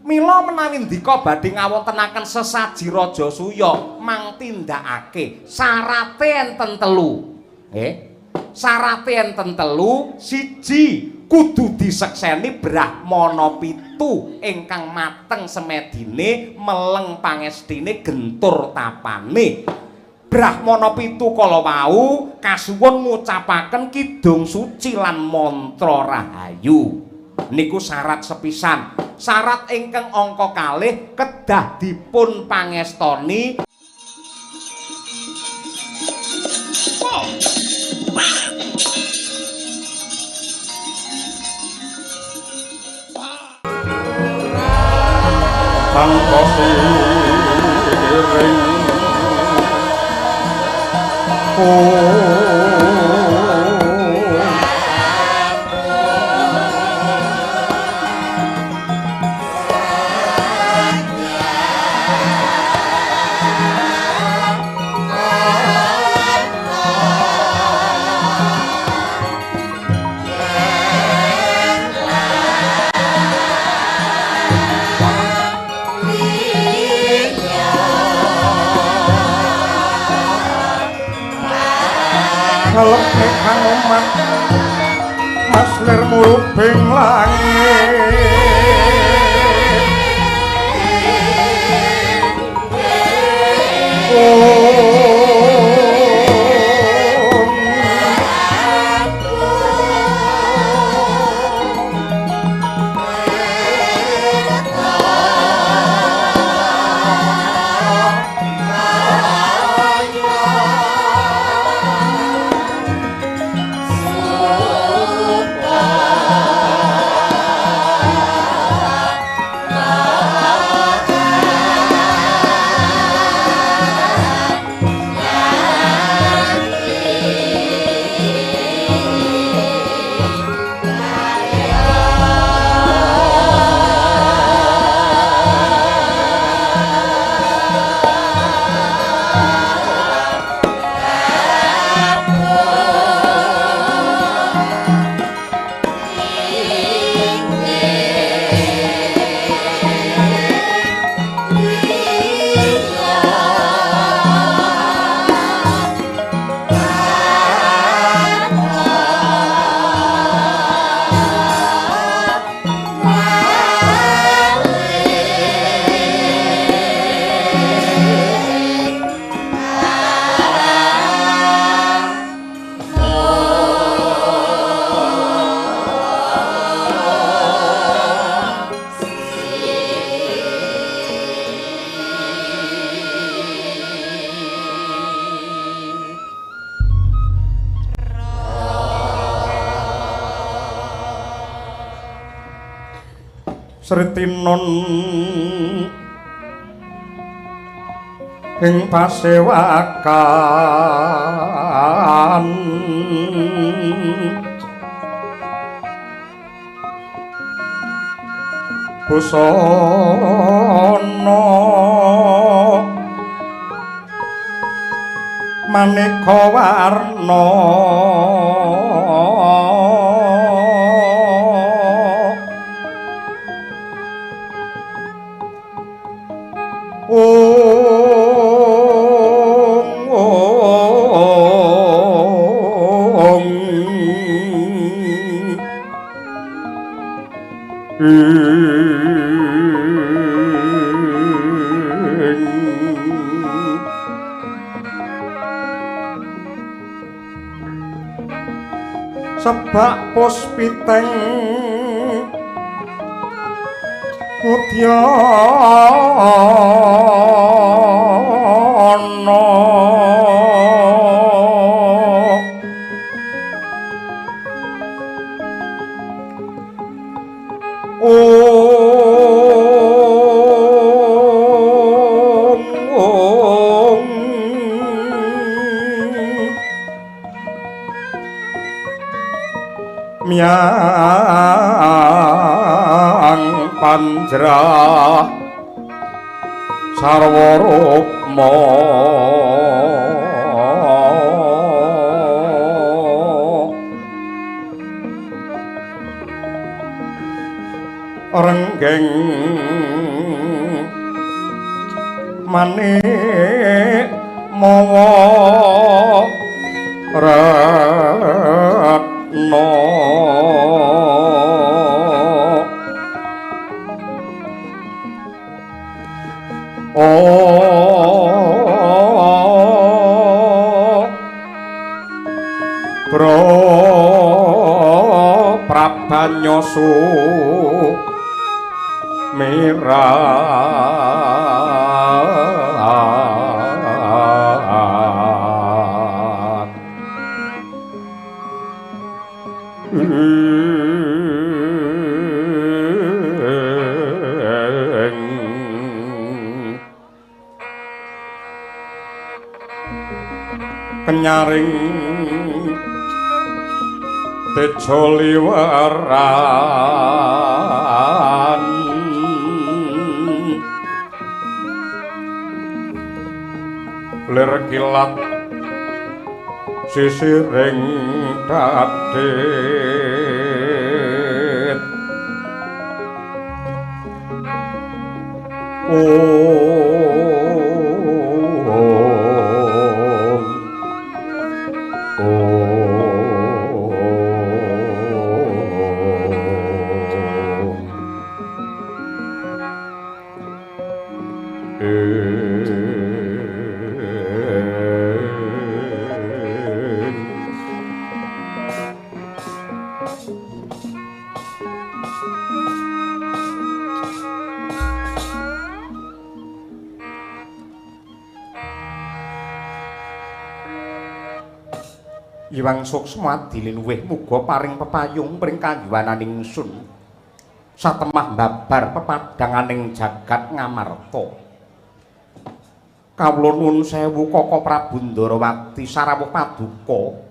Mila menawi ndika badhe ngawontenaken sesaji Raja Suya mang tindakake syarate enten telu. Nggih. Syarate enten telu, siji kudu disekseni Brahmana pitu ingkang mateng semedine meleng pangestine gentur tapane. Brahmana pitu kala wau kasuwun ngucapaken kidung suci lan mantra rahayu. Niku syarat sepisan. Syarat ingkang angka kalih kedah dipun pangestoni. Tanpa siring kalep kang omat mas lir murubing langit Sritinon ing pasewakan busana maneka warna sebak puspiteng Udyana miang panjrah sarwa rukma renggeng manik mawa ratna Prabanyosu mirat kenyaring tejo liweran lir kilat sisiring dadit Iwang suksma dililuwih muga paring pepayung pring kayuwananing ingsun satemah babar pepadanganing jagat ngamarta kawula nuwun sewu Kaka Prabu Ndarawati sarawuh paduka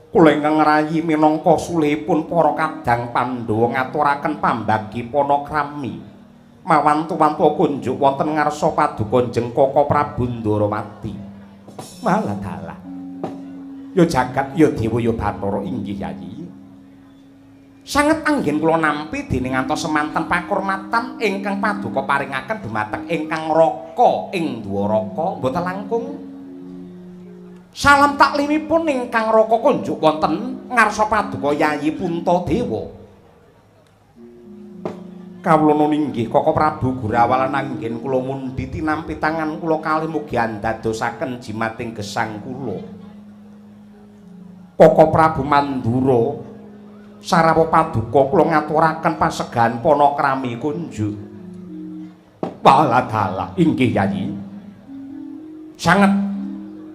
kula ingkang rayi minangka sulihipun para kadang Pandhawa ngaturaken pambagi panakrami mawantu-wantu kunjuk wonten ngarsa paduka njeng Kaka Prabu Ndarawati malah dalah ya jagat ya dewa ya Bathara inggih Yayi sanget anggen kula nampi dening ngantos semanten pakurmatan ingkang paduka paringaken dumateng ingkang raka ing Dwaraka mboten langkung salam taklimipun ingkang raka kunjuk wonten ngarsa paduka Yayi Puntadewa kawula nuwun inggih Kaka Prabu Gurawalan anggen kula mundhi tinampi tangan kula kalih mugi andadosaken jimating gesang kula Kaka Prabu Mandura sarawuh paduka kula ngaturaken pasegahan panakrami kunjuk. Waladala inggih Yayi. Sanget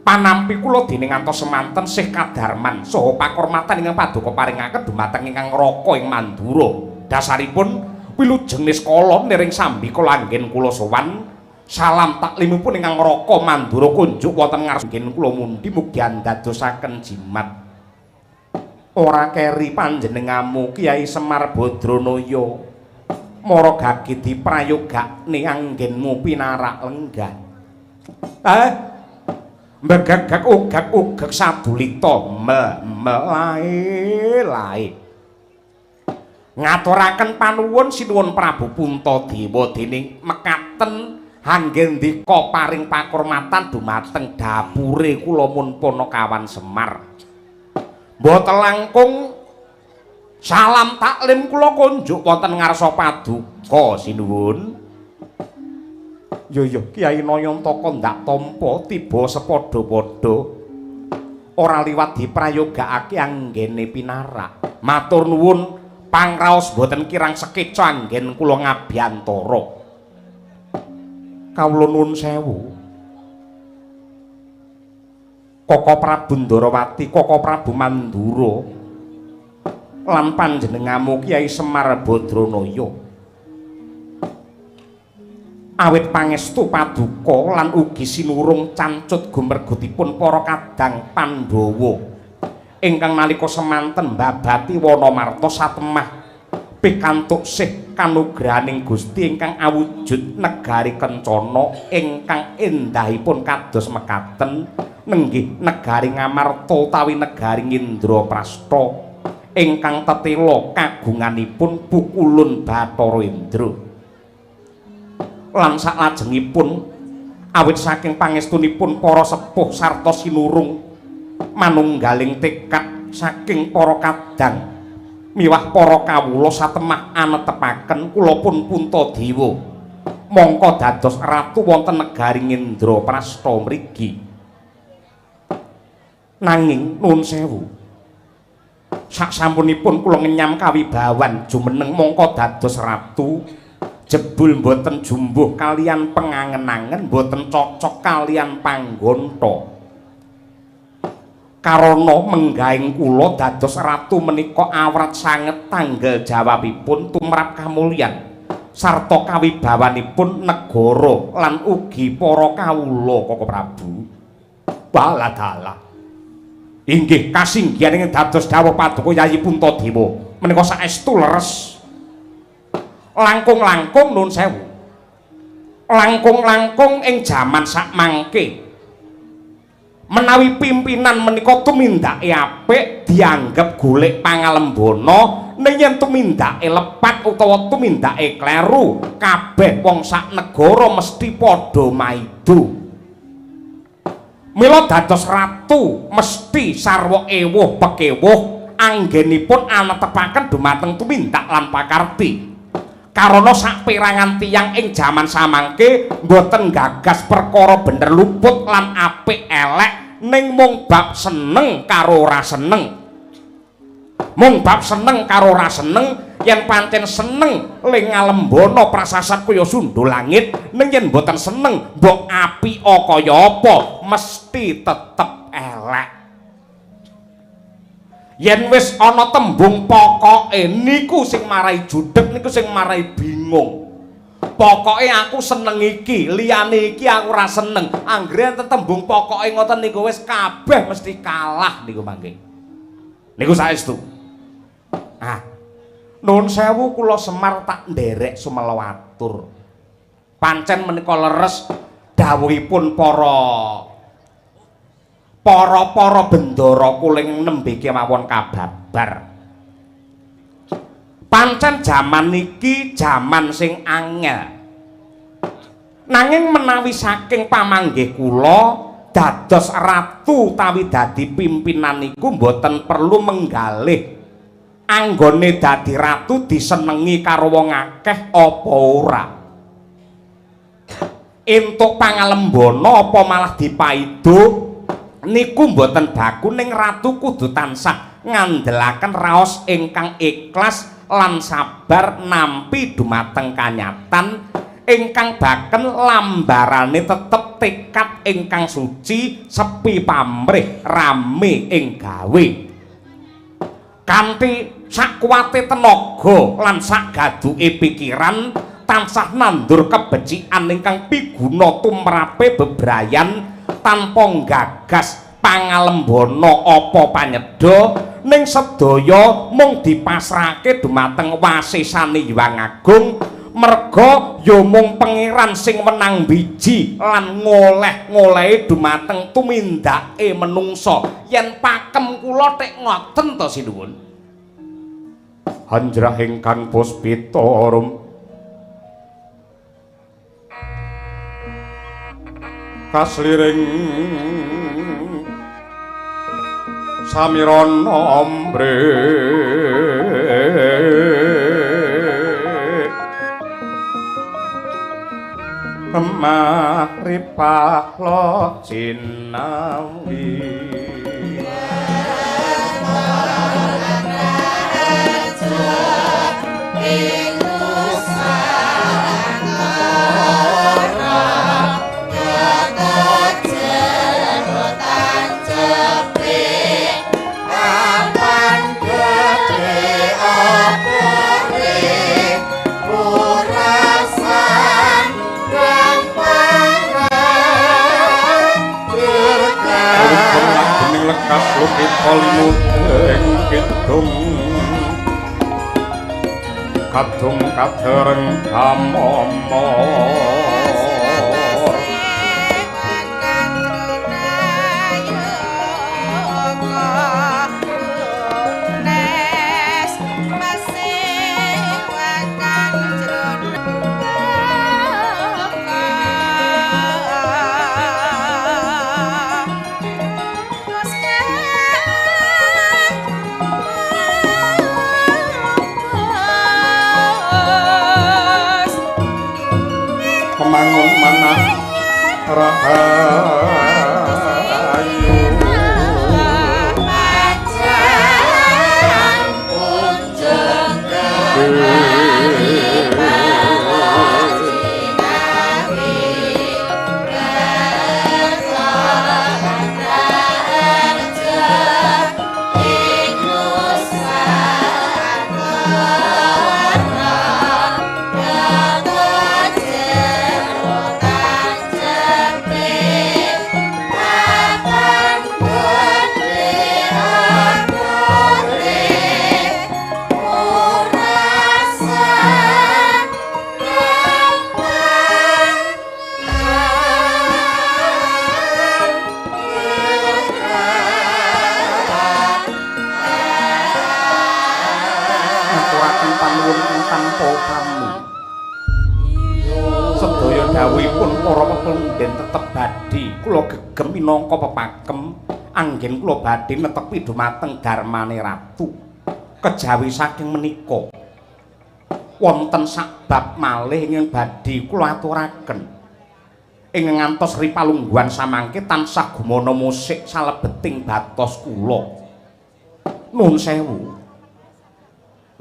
panampi kula dening ngantos semanten Sih Kadarman saha pakurmatan ingkang paduka paringaken dumateng ingkang Raka ing Mandura. Dasaripun wilujeng niskala niring sambika langgen kula sowan salam taklimipun ingkang Raka Mandura kunjuk wonten ngarsa kula mundi mugi andadosaken jimat ora keri panjenengamu Kyai Semar Badranaya mara gagi diprayogakne anggenmu pinarak lenggah mbegegek ugek sadulita lae ngaturaken panuwun sinuwun Prabu Puntadewa dening mekaten anggen ndika paring pakurmatan dumateng dapure kula mun Panakawan Semar mboten langkung salam taklim kula kunjuk wonten ngarsa paduka sinuwun yo Kyai Nayantaka ndak tampa tiba sepadha-padha ora liwat diprayogakake anggene pinarak matur nuwun pangraos boten kirang sekeca anggen kula ngabiyantara kawula nuwun sewu Kaka Prabu Ndarawati, Kaka Prabu Mandura lan panjenengamu Kyai Semar Badranaya awit pangestu paduka lan ugi sinurung cancut gumergutipun para kadang Pandhawa ingkang nalika semanten mbabati Wanamarta satemah pikantuk sih kanugrahaning Gusti ingkang awujud negari Kencana ingkang endahipun kados mekaten nenggih negari Ngamarta utawi negari Indraprastha ingkang tetela kagunganipun pukulun Bathara Indra. Lan salajengipun awit saking pangestunipun para sepuh sarta sinurung manunggaling tekad saking para kadang miwah para kawula satemah anetepaken kula pun Puntadewa mongko dados ratu wonten negaring Indraprastha mriki. Nanging nuwun sewu, saksampunipun kula ngenyam kawibawan jumeneng mongko dados ratu, jebul mboten jumbuh kalian pengangen-angen, mboten cocok kalian panggonta. Karana menggaing kula dados ratu menika awrat sanget tanggal jawabipun tumrap kamulyan sarta kawibawanipun negara lan ugi para kawula Koko Prabu. Baladala. Inggih kasinggihan ing dados dawuh Paduka Yayi Puntadewa menika saestu leres. Langkung-langkung nuwun sewu. Langkung-langkung ing jaman sakmangke menawi pimpinan menika tumindake apik dianggep golek pangalembana, ning yen tumindake lepat utawa tumindake kleru kabeh wong sak negara mesti padha maido. Mila dados ratu mesti sarwa ewuh pekewuh anggenipun anetepaken dumateng tumindak lan pakarti. Karana saperangan tiyang ing jaman samangke boten gagas perkara bener luput lan apik elek, ning mung bab seneng karo ora seneng. Mung bab seneng karo ora seneng. Yen pancen seneng ling ngalembana prasasat kaya sundul langit, ning yen boten seneng mbok apika kaya apa mesti tetep elek. Yen wis ana tembung pokoke niku sing marai judheg, niku sing marai bingung. Pokoke aku seneng iki, liyane iki aku ora seneng. Anggere enten tembung pokoke ngoten niku wis kabeh mesti kalah niku mangke. Niku saestu. Nuwun sewu kula Semar tak nderek sumelawatur. Pancen menika leres dawuhipun para bendara kuling nembe kemawon kababar. Pancen jaman niki jaman sing angel. Nanging menawi saking pamanggih kula dados ratu utawi dadi pimpinan niku mboten perlu menggalih anggone dadi ratu disenengi karo wong akeh apa ora. Entuk pangalembana apa malah dipaido niku mboten baku, ning ratu kudu tansah ngandelaken raos ingkang ikhlas lan sabar nampi dumateng kanyatan ingkang baken lambarane tetep tekad ingkang suci, sepi pamrih, rame ing gawe. Kanthi sakuwate tenaga lan sagaduke pikiran tansah nandur kebecikan ingkang piguna tumrape bebrayan tanpa gagas pangalembana apa panyedha, ning sedaya mung dipasrahake dumateng wasesane Hyang Agung. Merga ya mung pangeran sing menang biji lan ngoleh-ngolehi dumateng tumindake menungsa. Yen pakem kula tek ngoten to sinuwun. Hanjrah ingkang puspita rum kasliring samirana ambre maripah lo cinawi lukit polimut ing kidung kadung kadereng kamomor mangun manah rahayu pacan kunjung para pepundhen tetep badhe kula gegem minangka pepakem anggen kula badhe netepi dumateng darmane ratu kejawi saking menika wonten sak bab malih ingkang badhe kula aturaken ing ngantos ripalungguhan samangke tansah gumana musik salebeting batos kula nuwun sewu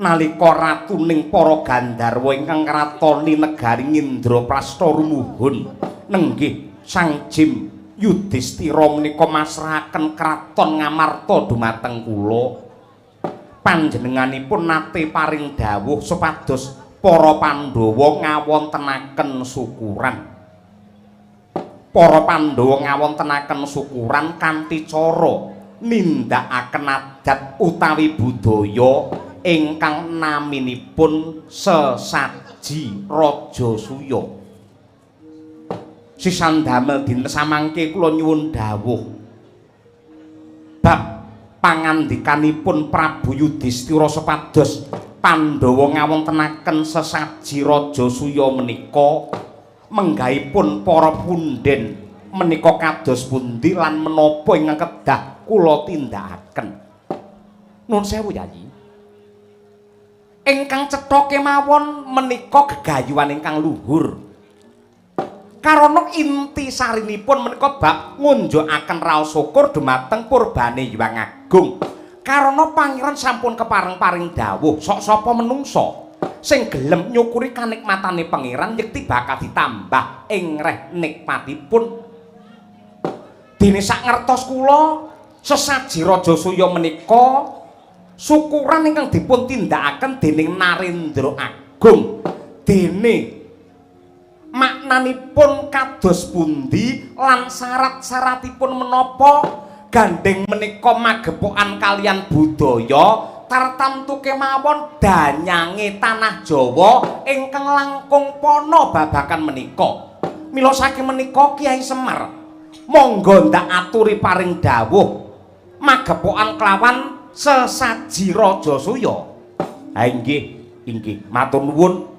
nalika ratuning para Gandharwa ingkang kratoni negari Indraprastha rumuhun nenggih Sang Jim Yudhistira menika masrahaken kraton Ngamarta dumateng kula panjenenganipun nate paring dawuh supados para Pandhawa ngawontenaken syukuran para Pandhawa ngawontenaken syukuran kanthi cara nindakaken adat utawi budaya ingkang naminipun sesaji Raja Suya. Sisandamel dinten samangke kula nyuwun dawuh bab pangandikanipun Prabu Yudhistira supados Pandhawa ngawontenaken sesaji Raja Suya menika menggahipun para pundhen menika kados pundi lan menapa ingkang kedah kula tindakaken. Nuwun sewu Yayi. Ingkang cetha kemawon menika gegayuhan ingkang luhur. Karana inti sarinipun menika bab ngunjukaken raos syukur dumateng purbane Hyang Agung. Karana pangeran sampun kepareng-paring dawuh, sok sapa menungsa sing gelem nyukuri kanikmatane pangeran yekti bakal ditambah ing reh nikmatipun. Dene sak ngertos kula sesaji Raja Suya menika syukuran ingkang dipun tindakaken dening Narendra Agung dene maknanipun kados pundi lan syarat-syaratipun menapa gandeng menika magepokan kalian budaya tartamtu kemawon danyange tanah Jawa ingkang langkung pono babagan menika. Mila saking menika Kyai Semar monggo ndak aturi paring dawuh magepokan kelawan sesaji Raja Suya. Ha inggih matur nuwun.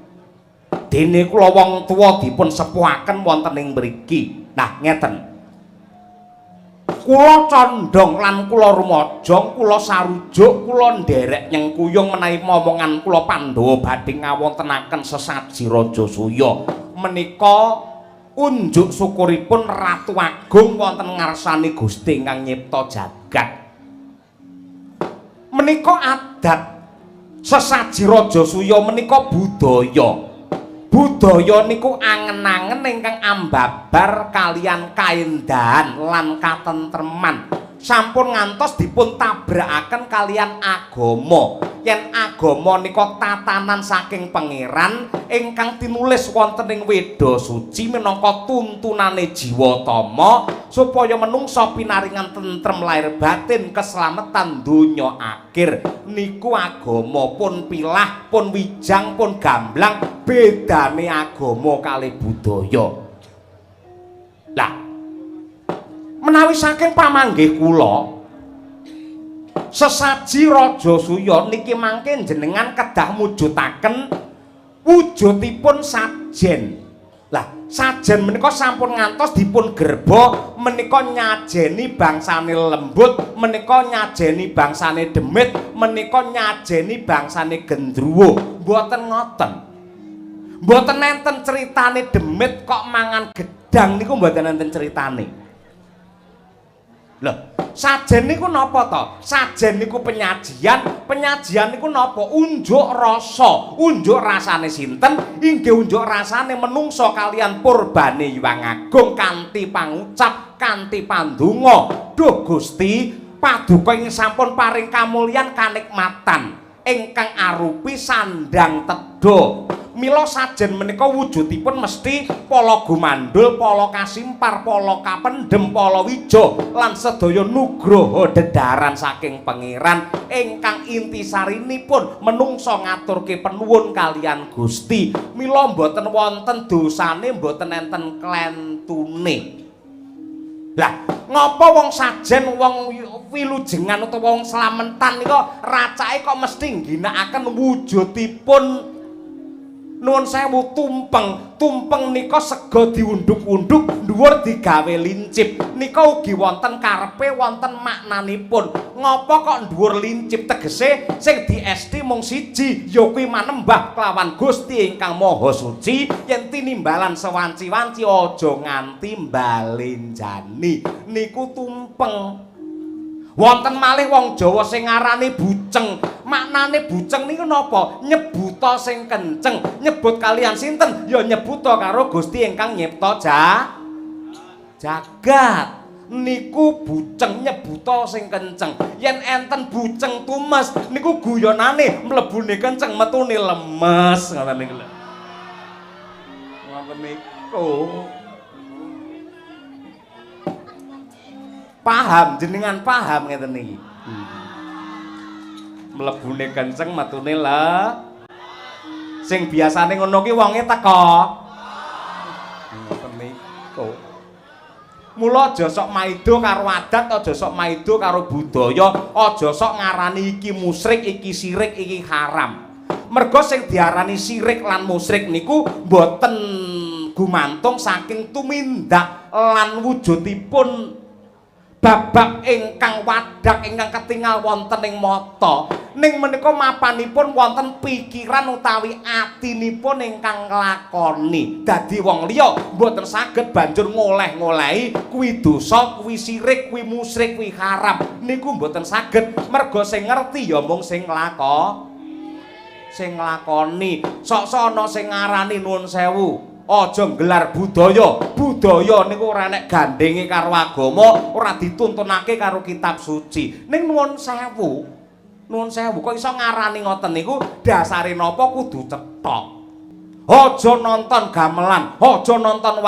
Dene kula wong tuwa dipun sepuhaken wonten ing mriki. Nah ngeten. Kula condong lan kula rumaja, kula sarujuk, kula nderek nyengkuyung menawi momongan kula Pandhawa badhe ngawontenaken sesaji Raja Suya. Menika unjuk syukuripun Ratu Agung wonten ngarsane Gusti ingkang nyipta jagat. Menika adat sesaji Raja Suya menika budaya. Budaya niku angen-angen ingkang ambabar kalian kaendahan lan katentreman. Sampun ngantos dipun tabrakaken kalian agama. Yen agama nika tatanan saking pangeran ingkang tinulis wonten ing Weda Suci minangka tuntunane jiwatama supaya menungsa pinaringan tentrem lahir batin keslametan donya akhir. Niku agama pun pilah pun wijang pun gamblang bedane agama kali budaya. Lah menawi saking pamanggih kula sesaji Raja Suya niki mangke jenengan kedah mujudaken wujudipun sajen. Lah sajen menika sampun ngantos dipun gerba menika nyajeni bangsane lembut, menika nyajeni bangsane demit, menika nyajeni bangsane gendruwo. Mboten ngoten. Mboten enten critane demit kok mangan gedang niku mboten enten critane. Lho, sajen niku napa to? Sajen niku penyajian niku napa? Unjuk rasa. Unjuk rasane sinten? Inggih unjuk rasane menungso kalian purbane Hyang Agung kanthi pangucap, kanthi pandonga. Duh Gusti, paduka ing sampun paring kamulyan kanikmatan ingkang arupi sandang tedha. Mila sajen menika wujudipun mesti pala gumandhul, pala kasimpar, pala kapendhem, pala wija lan sedaya nugraha dedaran saking pangeran ingkang intisarinipun menungsa ngaturke penuwun kalian Gusti. Mila mboten wonten dosane, mboten enten klentune. Lah, ngapa wong sajen, wong wilujengan utawa wong slamentan nika racake kok mesti ngginakaken wujudipun nuwun sewu tumpeng nika sega diundhuk-undhuk dhuwur digawe lincip nika ugi wonten karepe wonten maknanipun. Ngapa kok dhuwur lincip? Tegese sing diesti mung siji ya kuwi manembah kelawan Gusti ingkang Maha Suci. Yen tinimbalan sewanci-wanci aja nganti mbalenjani niku tumpeng. Wonten malih wong Jawa sing ngarani buceng. Maknane buceng niku napa? Nyebuta sing kenceng. Nyebut kalian sinten? Ya nyebuta karo Gusti ingkang nyipta jagat. Niku buceng nyebuta sing kenceng. Yen enten buceng tumes niku guyonane mlebune kenceng metune lemes ngoten niku lho. Ngoten niku. Paham jenengan paham ngeten niki. Mlebune kenceng metune le. Sing biasane ngono ki wonge teko. Ngoten niku. Mula aja sok maido karo adat, aja sok maido karo budaya, aja sok ngarani iki musyrik, iki sirik, iki haram. Mergo sing diarani sirik lan musyrik niku mboten gumantung saking tumindak lan wujudipun babak ingkang wadak ingkang ketingal wonten ing mata ning menika mapanipun wonten pikiran utawi atinipun ingkang nglakoni dadi wong liya mboten saged banjur ngoleh-ngolehi kuwi dosa kuwi sirik kuwi musyrik kuwi haram niku mboten saged merga sing ngerti ya mung sing nglakoni sok-sok ana sing ngarani nuwun sewu aja nggelar budaya niku ora nek gandenge karo agama ora dituntunake karo kitab suci ning nuwun sewu kok iso ngarani ngoten niku dasare napa kudu cetok aja nonton gamelan aja nonton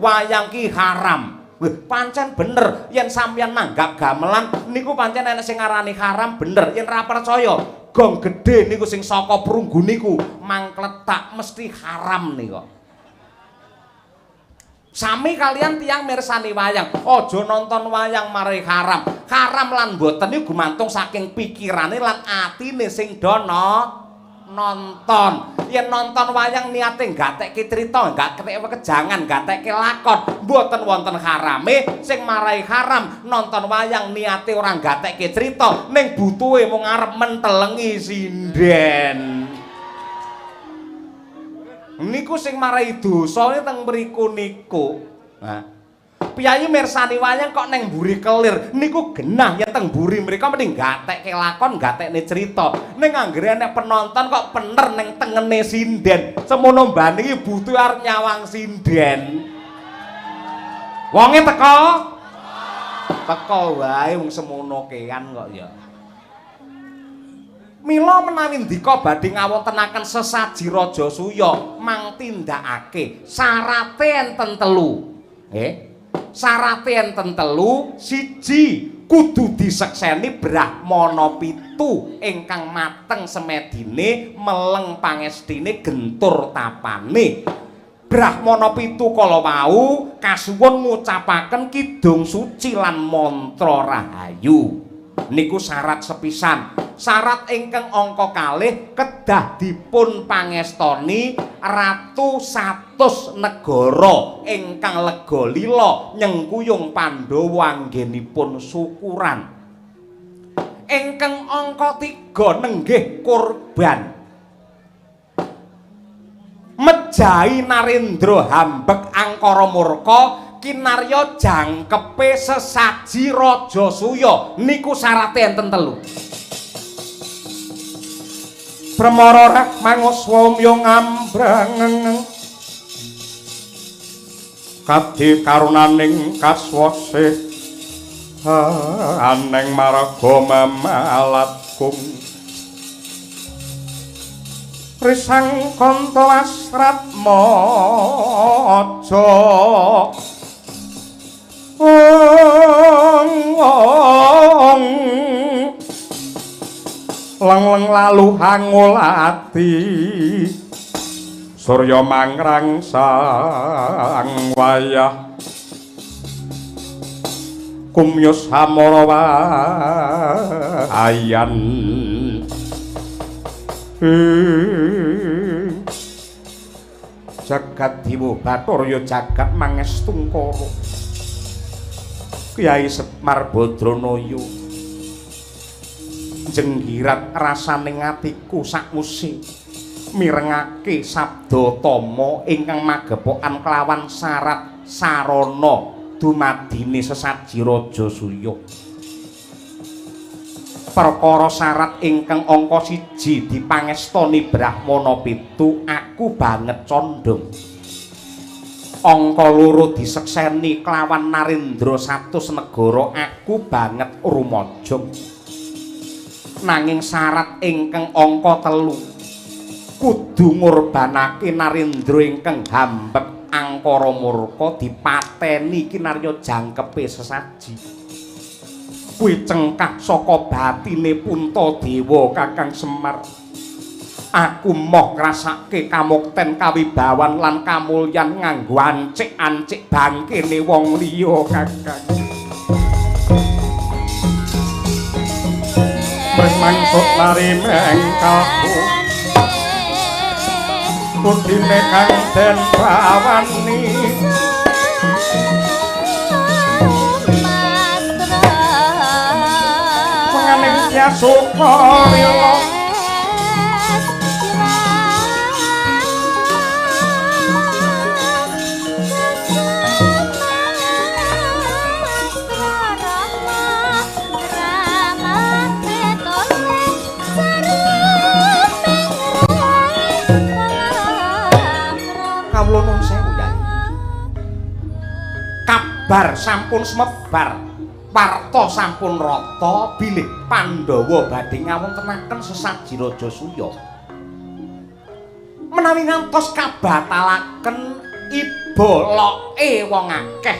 wayang ki haram pancen bener yen sampeyan nanggap gamelan niku pancen enek sing ngarani haram bener yen ra percaya gong gedhe niku sing saka prunggu niku mangkletak mesti haram niku. Sami kalian tiang mirsani wayang, aja nonton wayang mari haram. Haram lan mboten niku gumantung saking pikirane lan atine sing dono nonton. Yen nonton wayang niate gatekke crita, gak ketek kejangan, gatekke lakon, mboten wonten harame. Sing marai haram nonton wayang niate ora gatekke crita, ning butuhe mung arep mentelengi sinden. Niku sing marai dosane teng mriku niku. Nah, piyayi mirsani wayang kok neng mburi kelir niku genah yen teng mburi mriko mending gatekke lakon, gatekne crita. Ning anggere nek penonton kok pener ning tengene sinden. Semono mbane iki butuh arep nyawang sinden. Wonge teko wae wong semono kean kok ya. Mila menawi ndika badhe ngawontenaken sesaji Raja Suya mang tindakake syarate enten telu. Syarate enten telu, siji kudu disekseni Brahmana pitu ingkang mateng semedine meleng pangestine gentur tapane. Brahmana pitu kala wau kasuwun ngucapaken kidung suci lan mantra rahayu. Niku syarat sepisan. Syarat ingkang angka kalih kedah dipun pangestoni Ratu satus negara ingkang lega lila nyengkuyung Pandhawa anggenipun syukuran. Ingkang angka 3 nenggih kurban. mejahi Narendra hambek angkara murka kinarya jangkepe sesaji Raja Suya niku syarate enten 3 Premara rak manguswamya ngambrang kadhi karunaning kaswase aneng marga mamalatkum risang kanta asrat maja leng lalu hangulati surya mangrang sang wayah kumyus hamara ayan jagat Dewa Bathara jagat Mangestungkara Kyai Semar Badranaya jenggirat rasaning atiku sakmuse mirengake sabda tama ingkang magepokan kelawan syarat sarana dumadine sesaji Raja Suya perkara syarat ingkang angka 1 dipangestoni Brahmana 7 aku banget condong angka 2 disekseni kelawan Narendra 100 negara aku banget rumajeng nanging syarat ingkang angka 3 kudu ngorbanake Narendra ingkang hambek angkara murka dipateni kinarya jangkepe sesaji kuwi cengkak saka batine Puntadewa Kakang Semar aku moh ngrasake kamukten kawibawan lan kamulyan nganggo ancik-ancik bangkene wong liya Kakang mangsut lari mengkalku putine kang den bawani menganing Yasukarila kabar sampun semebar warta sampun rata bilih Pandhawa badhe ngawontenaken sesaji Raja Suya menawi ngantos kabatalaken iboloke wong akeh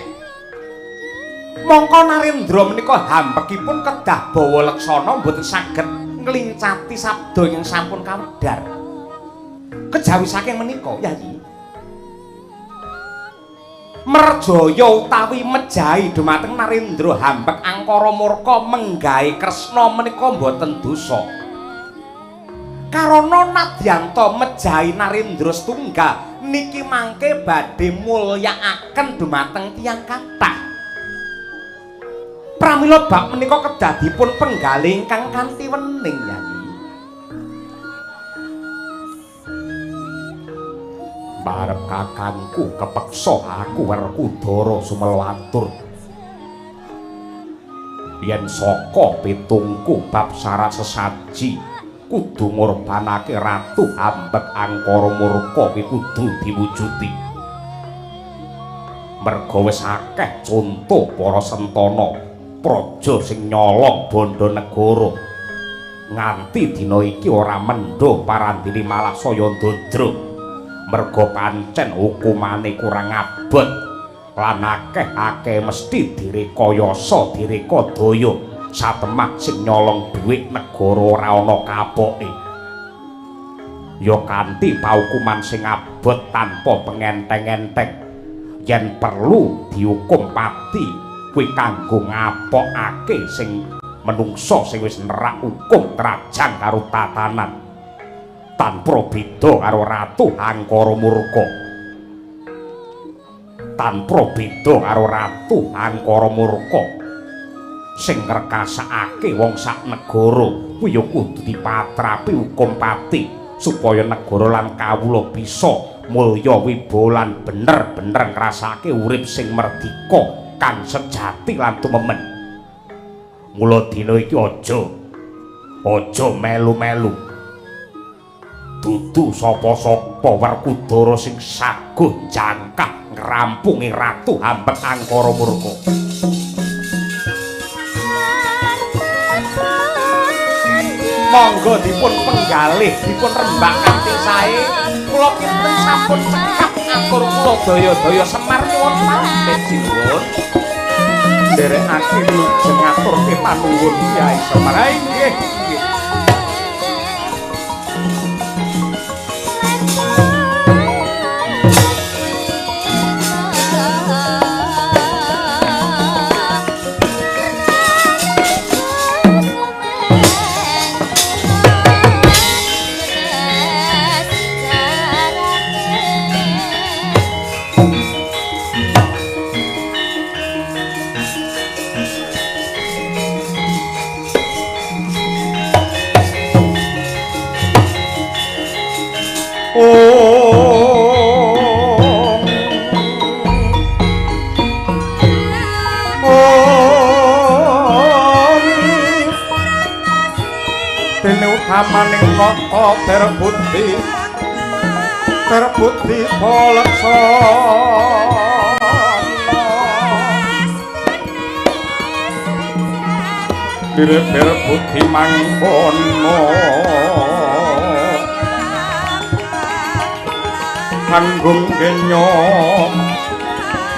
mongko Narendra menika hambekipun kedah bawa leksana mboten saged nglincati sabda ingkang sampun kawedhar kejawi saking menika Yayi merjaya utawi mejahi dumateng Narendra hambek angkara murka menggawe Kresna menika mboten dosa karana nadyanta mejahi Narendra setunggal niki mangke badhe mulyakaken dumateng tiyang kathah pramila bab menika kedah dipun penggalih ingkang kanthi wening Yayi barep kakangku kepeksa aku Werkudara sumelwatur yen saka pitungku bab syarat sesaji kudu ngorbanake ratu hambek angkara murka kuwi kudu diwujudi merga wis akeh conto para sentana praja sing nyolong bondo negara nganti dina iki ora mendho parandini malah saya ndodro merga pancen hukumane kurang abot lan akeh mesti direkayasa direkadaya satemah sing nyolong dhuwit negara ora ana kapoke ya kanthi paukuman sing abot tanpa pengenteng-enteng yen perlu dihukum pati kuwi kanggo ngapokake sing menungsa sing wis nerak hukum trajang karo tatanan tanpa beda karo ratu angkara murka tanpa beda karo ratu angkara murka sing ngrekasakake wong sak negara kuwi ya kudu dipatrapi hukum pati supaya negara lan kawula bisa mulya wibawa lan bener-bener ngrasake urip sing merdika kang sejati lan tumemen. Mula dina iki aja melu-melu. Dudu sapa-sapa Werkudara sing saguh jangkah ngrampungi Ratu Hambet Angkara Murka. Monggo dipun penggalih, dipun rembak kanthi sae. Kula kinten sampun cekap atur kula daya-daya Semar nyuwun pamit sinuwun. Nderekake lujeng ngaturke panuwun Kyai Semar. Nggih, nggih. Amaning nata terbukti palaksana terbukti mangkono kanggung kenya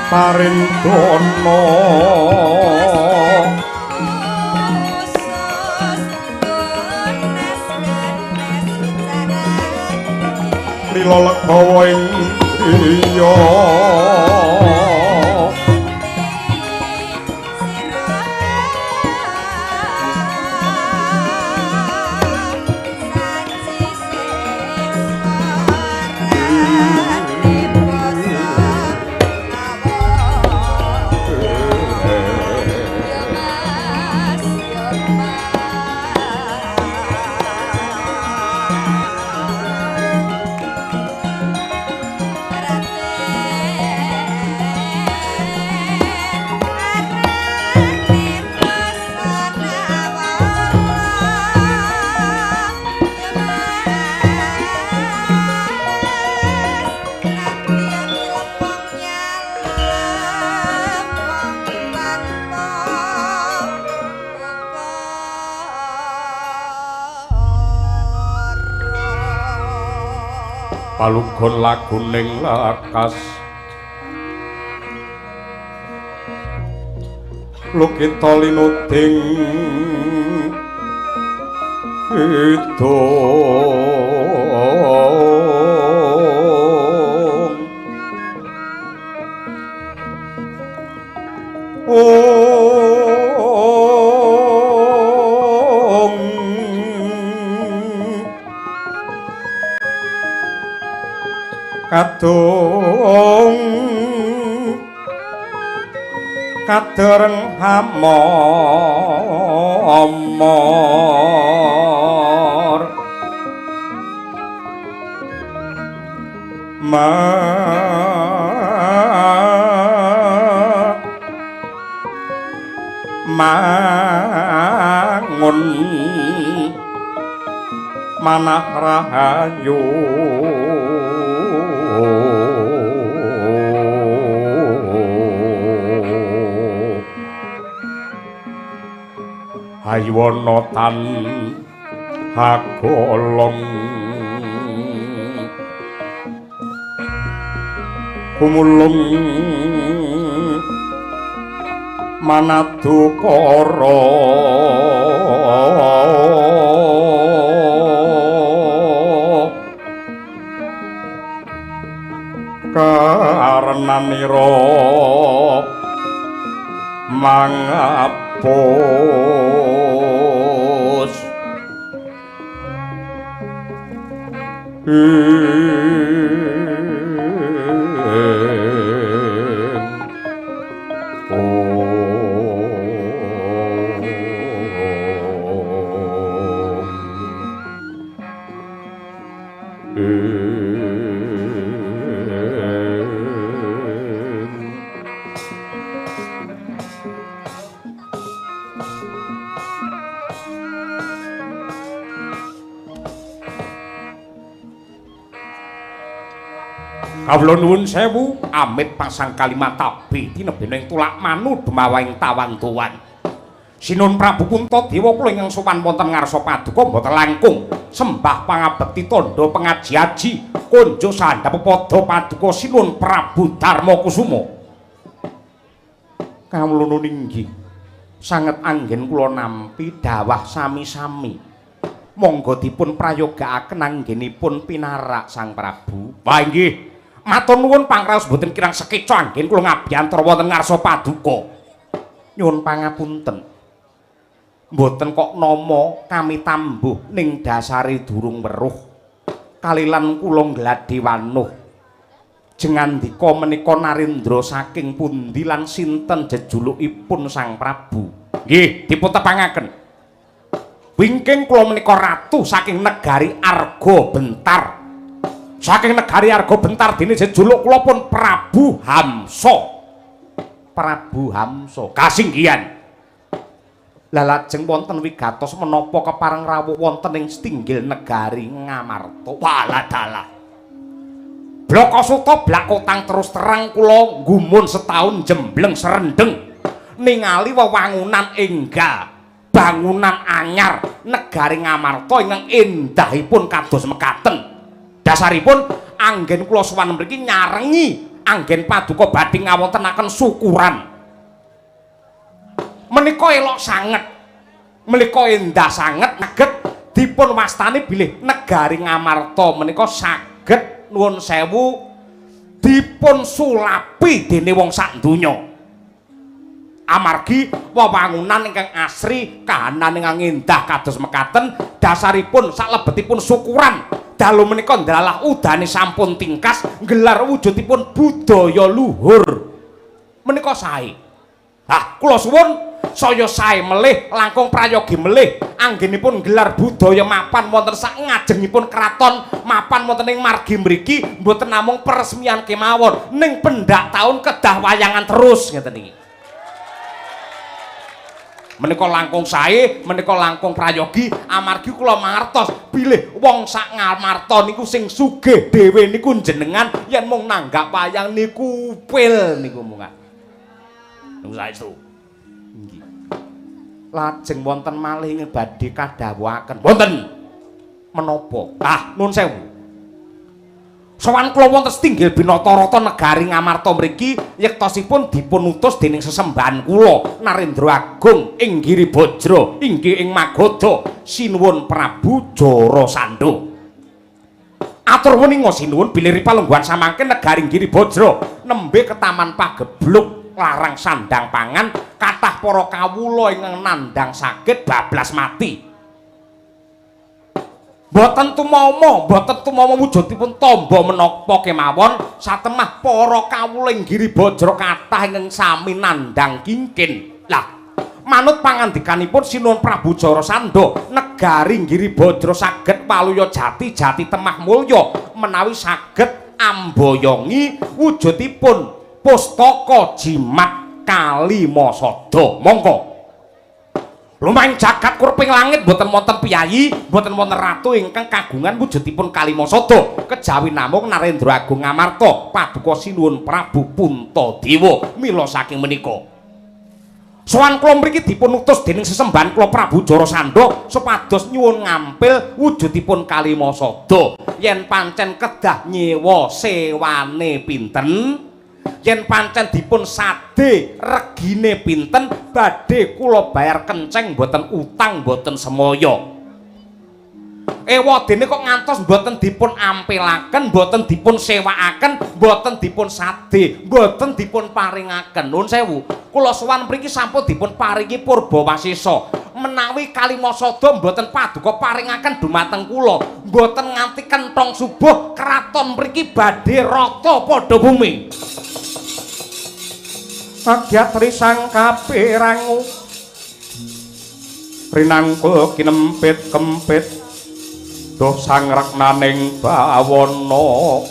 parindono lolek bawa ing iya palugon laguning lakas lukita linuding kadereng hamomor mangun manah rahayu Haywana tan hagolong kumulung manadukara karenanira mangapus Kawula nuwun sewu, amit pasang kalimat tabi tinebene ing tulak manu dumawaing tawantuan. Sinun Prabu Puntadewa kula ingkang sowan wonten ngarsa paduka boten langkung sembah pangabekti tandha pengaji aji konjo sandhap pepada paduka Sinun Prabu Darma Kusuma. Kawula nuwun inggih. Sanget anggen kula nampi dawah sami-sami. Monggo dipun prayogakaken anggenipun pinarak Sang Prabu. Wah inggih. Matur nuwun pangraos boten kirang sekeca anggen kula ngabiyantara wonten ngarsa paduka. Nyuwun pangapunten. Mboten kok nama kami tambuh ning dasare durung weruh. Kalilan kula ngladhi wanuh. Jengandika menika Narendra saking pundi lan sinten jejulukipun Sang Prabu? Nggih, dipun tepangaken. Wingking kula menika ratu saking negari Arga Bentar. Saking negari Arga Bentar dene jejuluk kula pun Prabu Hamsa. Prabu Hamsa kasinggihan. Lah lajeng wonten wigatos menapa kepareng rawuh wonten ing setinggil negari Ngamarta. Waladalah. Blokasuta blakotang terus terang kula gumun setahun jembleng serendeng ningali wewangunan enggal bangunan anyar negari Ngamarta ingkang endahipun kados mekaten. Dasaripun anggen kula sowan mriki nyarengi anggen paduka badhe ngawontenaken syukuran. Menika elok sanget, menika endah sanget neget dipun wastani bilih negari Ngamarta menika saged nuwun sewu dipun sulapi dene wong sak donya. Amargi wewangunan ingkang asri, kahanan ingkang endah kados mekaten, dasaripun salebetipun syukuran. Dalu menika ndalah udane sampun tingkas, nggelar wujudipun budaya luhur. Menika sae. Lah, kula suwun saya sae melih langkung prayogi melih anggenipun gelar budaya mapan wonten sak ngajengipun kraton mapan wonten ing margi mriki mboten namung peresmian kemawon ning pendak taun kedah wayangan terus ngeten iki. Menika langkung sae, menika langkung prayogi amargi kula mangertos bilih wong sak Ngamarta niku sing sugih dhewe niku jenengan yen mung nanggap wayang niku upil niku mungan. Niku saestu. Nggih. Lajeng wonten malih ing badhe kadhawuhaken. Wonten menapa? Ah, nuwun sewu. Sowan kula wonten setinggil Binatarata negari Ngamarta mriki yektosipun dipun utus dening sesembahan kula Narendra Agung ing Giribajra inggih ing Magoda sinuwun Prabu Jarasandha. Atur meninga sinuwun bilih ripalungguhan samangke negari Giribajra nembe ke Taman Pagebluk larang sandang pangan kathah para kawula ingkang nandhang saged bablas mati. Boten tumama wujudipun tamba menapa kemawon satemah para kawula ing Giribajra kathah ingkang sami nandhang kingkin. Lah, manut pangandikanipun Sinuwun Prabu Jarasandha, negari Giribajra saged waluya jati temah mulya menawi saged amboyongi wujudipun pustaka jimat Kalimasada. Monggo lumahing jagat kurping langit boten wonten piyayi, boten wonten ratu ingkang kagungan wujudipun Kalimasada kejawi namung Narendra Agung Ngamarta paduka Sinuwun Prabu Puntadewa mila saking menika. Sowan kula mriki dipun utus dening sesembahan kula Prabu Jarasandha supados nyuwun ngampil wujudipun Kalimasada. Yen pancen kedah nyewa sewane pinten? Yen pancen dipun sade regine pinten badhe kula bayar kenceng boten utang boten semaya. Ewadene kok ngantos boten dipun ampilaken, boten dipun sewakaken, boten dipun sade, boten dipun paringaken. Nuwun sewu, kula sowan mriki sampun dipun paringi purba wasesa. Menawi Kalimasada mboten paduka paringaken dumateng kula, mboten nganti kenthong subuh kraton mriki badhe rata padha bumi. Agyat risang kapirangu rinangkul kinempit-kempit doh sangreknaning bawana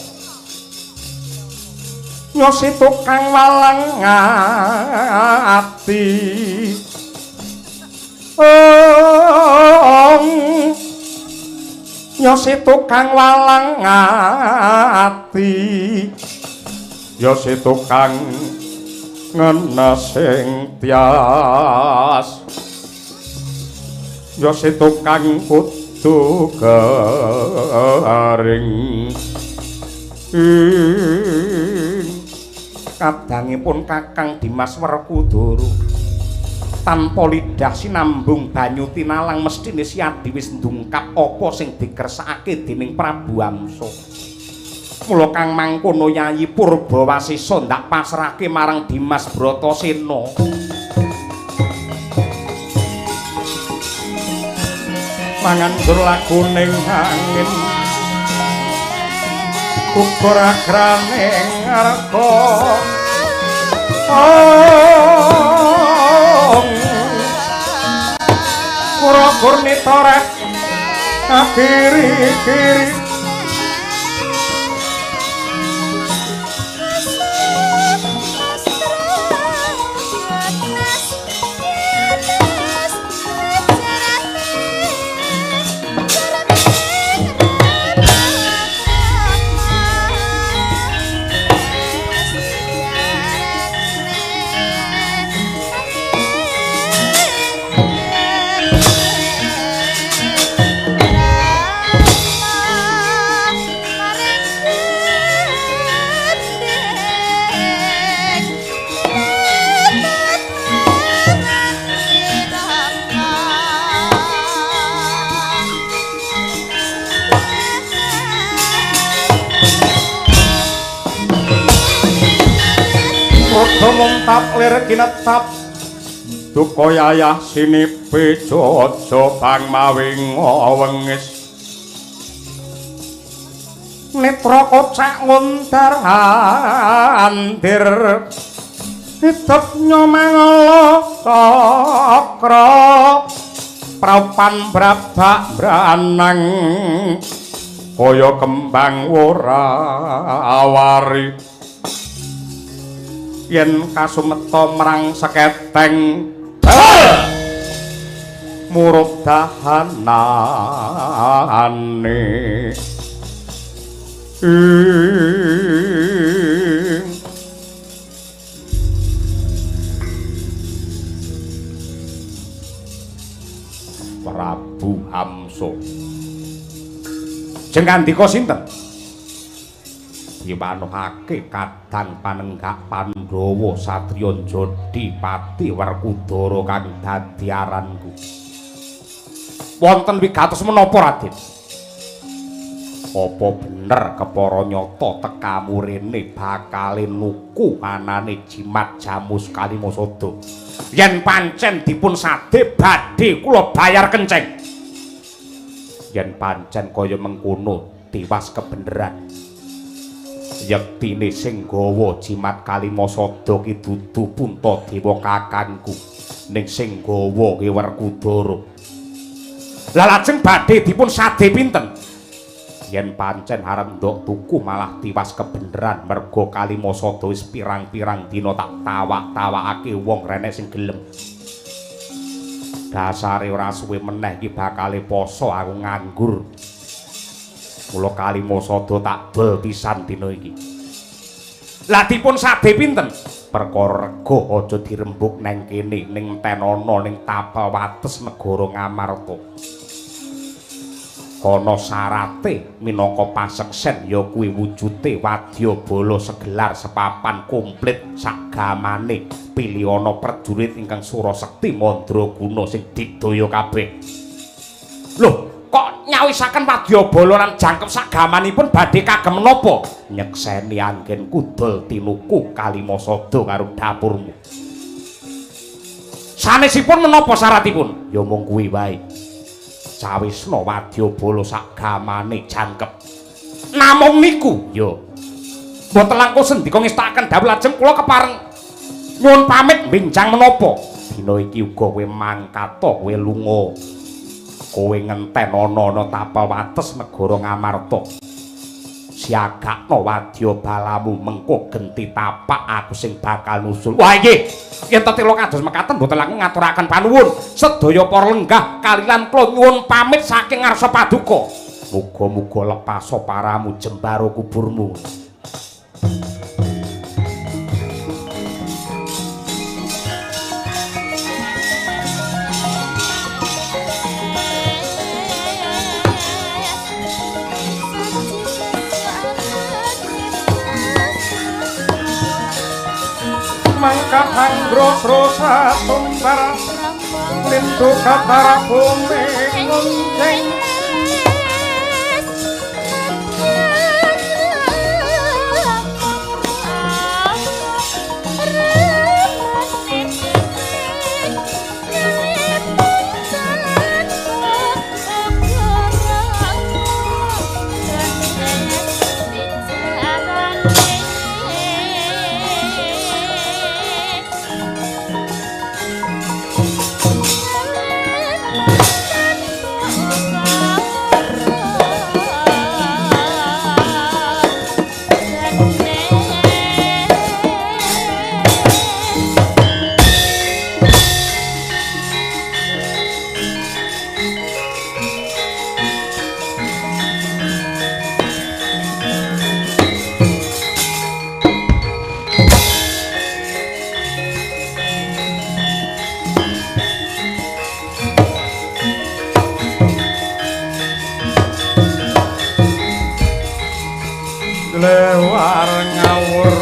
nyosi tukang walang ati ya si tukang walang ati ya si tukang ngenesing tias ya si tukang kudu garing kadangipun Kakang Dimas Werkudara tanpa lidah sinambung banyu tinalang mestine Siadi wis ndungkap apa sing dikersakake dening Prabu Amsa. Mula kang mangkono Yayi Purbawasisa ndak pasrahke marang Dimas Bratasena. Mangandur laguning angin ukur agraning arga Kura-kur nitoreh kiri-kiri Muntap lir kinetap duka yayah sinipi jojo bang mawing wengis netra kocak nguntar andir hitep nyomangala cakra prapan brabak branang kaya kembang ora awari yen kasumeta merang seketeng murub dahanane Prabu Amsa jeng kandika sinten diwanuhake kadang panenggak Pandhawa satriya Jodipati Werkudara kang dadi aranku. Wonten wigatos menapa Raden? Apa bener kepara nyata tekamu rene bakale nuku anane jimat Jamus Kalimasada? Yen pancen dipun sade badhe kula bayar kenceng. Yen pancen kaya mengkono tiwas kebeneran. Yektine sing gawa jimat Kalimasada ki dudu Puntadewa kakangku ning sing gawa ki Werkudara. Lah lajeng badhe dipun sade pinten? Yen pancen arep ndok tuku malah tiwas kebeneran merga Kalimasada wis pirang-pirang dina tak tawak-tawakake wong rene sing gelem. Dasare ora suwe meneh iki bakale poso aku nganggur. Mula Kalimasada tak dol pisan dina iki. Lah dipun sade pinten? Perkara rega aja dirembug neng kene ning tenana ning tapel wates negara Ngamarta. Ana sarate minangka paseksen ya kuwi wujude wadyabala segelar sepapan komplit sagamane pilihana prajurit ingkang Surasekti Mandraguna sing digdaya kabeh. Loh, kok nyawisaken wadyabala lan jangkep sagamanipun badhe kagem menapa? Nyekseni anggen kudol tinuku Kalimasada karo dapurmu. Sanesipun menapa syaratipun? Ya mung kuwi wae. Cawisna wadyabala sagamane jangkep. Namung niku, ya. Mboten langkung sendika ngestakaken dawuh lajeng kula kepareng nyuwun pamit benjang menapa. Dina iki uga kowe mangkata kowe lunga. Kowe ngenten ana tapel wates negara Ngamarta. Siagakna wadyabalamu mengko genti tapak aku sing bakal nusul. Wah nggih, yen tetelo kados mekaten mboten langkung ngaturaken panuwun sedaya para lenggah kaliyan kula nyuwun pamit saking ngarsa paduka. Muga-muga lepaso paramu jembaro kuburmu. Mangkat hanggros-rosa tumbar lindu katara bumi ngunjing lewar ngawur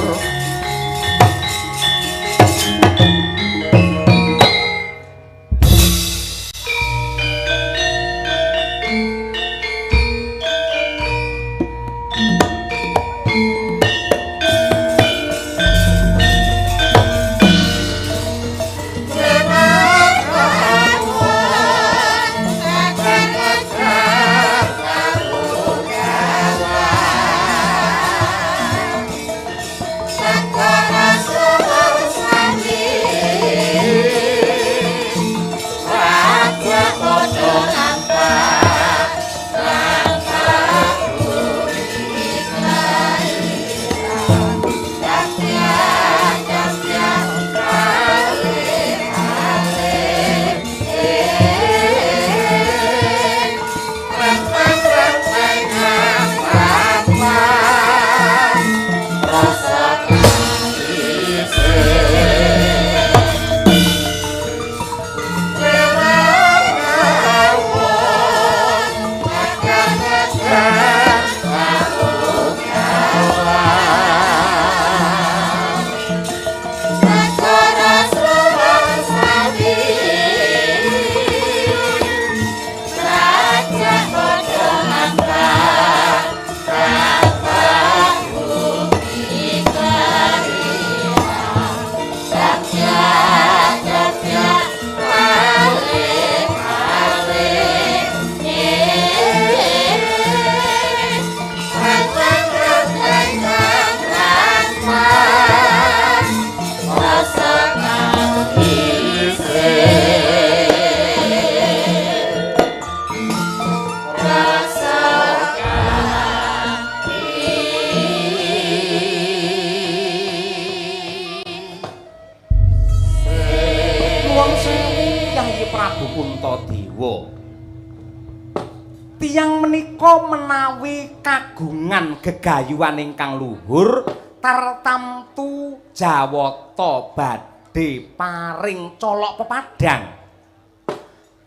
tiyang menika menawi kagungan gegayuhan ingkang luhur tartamtu jawata badhe paring colok pepadang.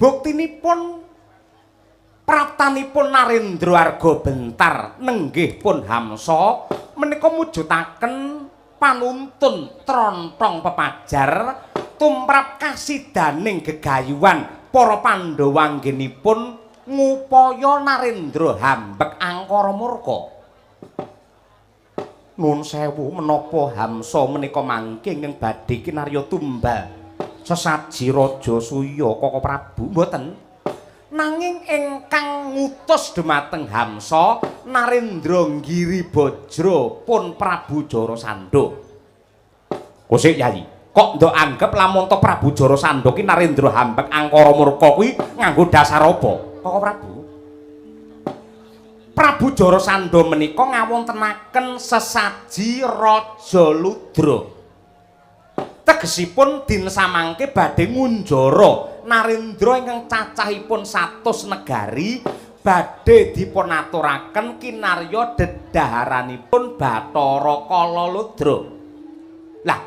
Buktinipun praptanipun Narendra Arga Bentar nenggih pun Hamsa menika mujudaken panuntun trontong pepajar tumrap kasidaning gegayuhan para Pandhawa anggenipun ngupaya Narendra hambek angkara murka. Nuwun sewu menapa Hamsa menika mangke ing badhe kinarya tumbal sesaji Raja Suya Kaka Prabu mboten. Nanging ingkang ngutus dumateng Hamsa Narendra Giribajra pun Prabu Jarasandha. Kosik Yayi, kok ndok anggap lamun to Prabu Jarasandha ki Narendra hambek angkara murka kuwi nganggo dasar apa? Kaka Prabu. Prabu Jarasandha menika ngawontenaken sesaji Raja Ludra. Tegesipun din samangke badhe ngunjara Narendra ingkang cacahipun 100 negari badhe dipun aturaken kinarya dedaharanipun Bathara Kalaludra. Lah,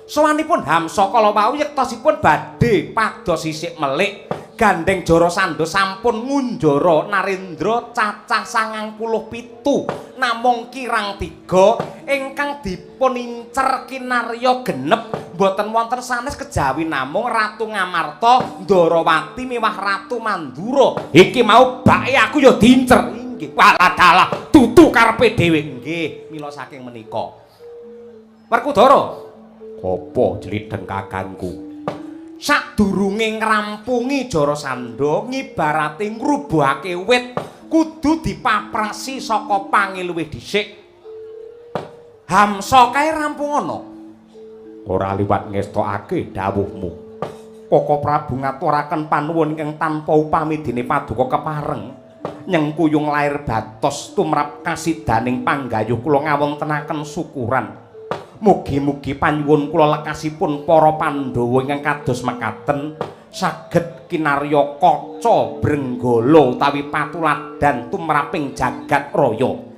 sawanipun Hamsa kala wau yektosipun badhe pados sisik melik gandeng Jarasandha sampun ngunjara Narendra cacah 97 namung kirang 3 ingkang dipun incer kinarya genep boten wonten sanes kejawi namung Ratu Ngamarta Ndarawati miwah Ratu Mandura. Iki mau bake aku ya diincer. Nggih, waladalah tutu karepe dhewe. Nggih, mila saking menika. Werkudara, apa jlidheng kakangku? Sadurunge ngrampungi Jarasandha ngibarate ngrubuhake wit kudu dipaprasi saka pange luwih dhisik. Hamsa kae rampung ana. Ora liwat ngestokake dawuhmu. Kaka Prabu ngaturaken panuwun ingkang tanpa upami dene paduka kepareng nyengkuyung lair batos tumrap kasidaning panggayuh kula ngawontenaken syukuran. Mugi-mugi panyuwun kula lekasipun para Pandhawa ingkang kados mekaten saged kinarya kaca brenggala utawi patuladan tumraping jagat raya.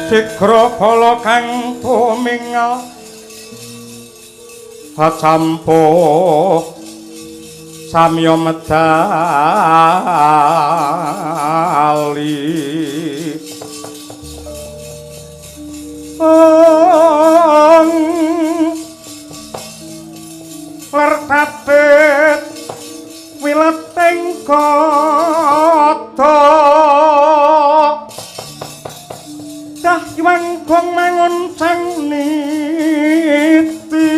Sigra bala kang tumingal acampo samya medali lertatet wileting kata cah iwang gong mangoncang niti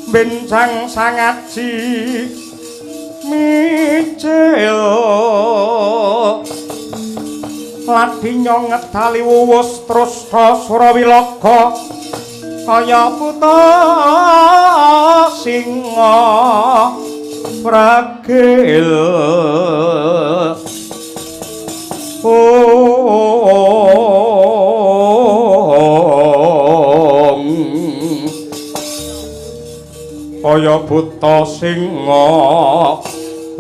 bencang sangaji micil ladi nyonget tali wuwus terus Surawilaga kaya buta singa pragil kaya buta singa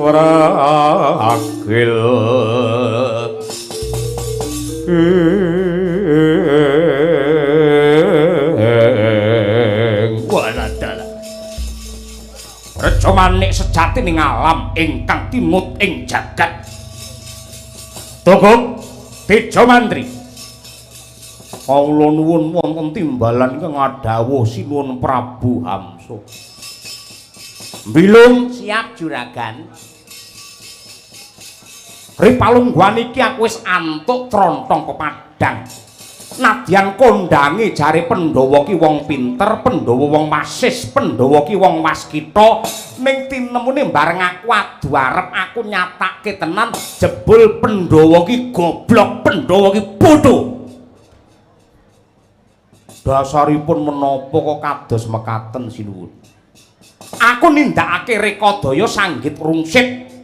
pragil Reja manik sejati ning alam ingkang timut ing jagat. Tuguk Teja Mantri. Kawula nuwun wonten timbalan ingkang adhawuh sinuwun Prabu Hamsa. Mbilung Siap juragan. Ripalungguhan iki aku wis antuk trontong pepadang. Nadyan kondange jare Pandhawa ki wong pinter, Pandhawa wong wasis, Pandhawa ki wong waskita, ning tinemune bareng aku adu arep aku nyatake tenan jebul Pandhawa ki goblok, Pandhawa ki bodho. Dasaripun menapa kok kados mekaten sinuwun. Aku nindakake rekadaya sanggit rungsit.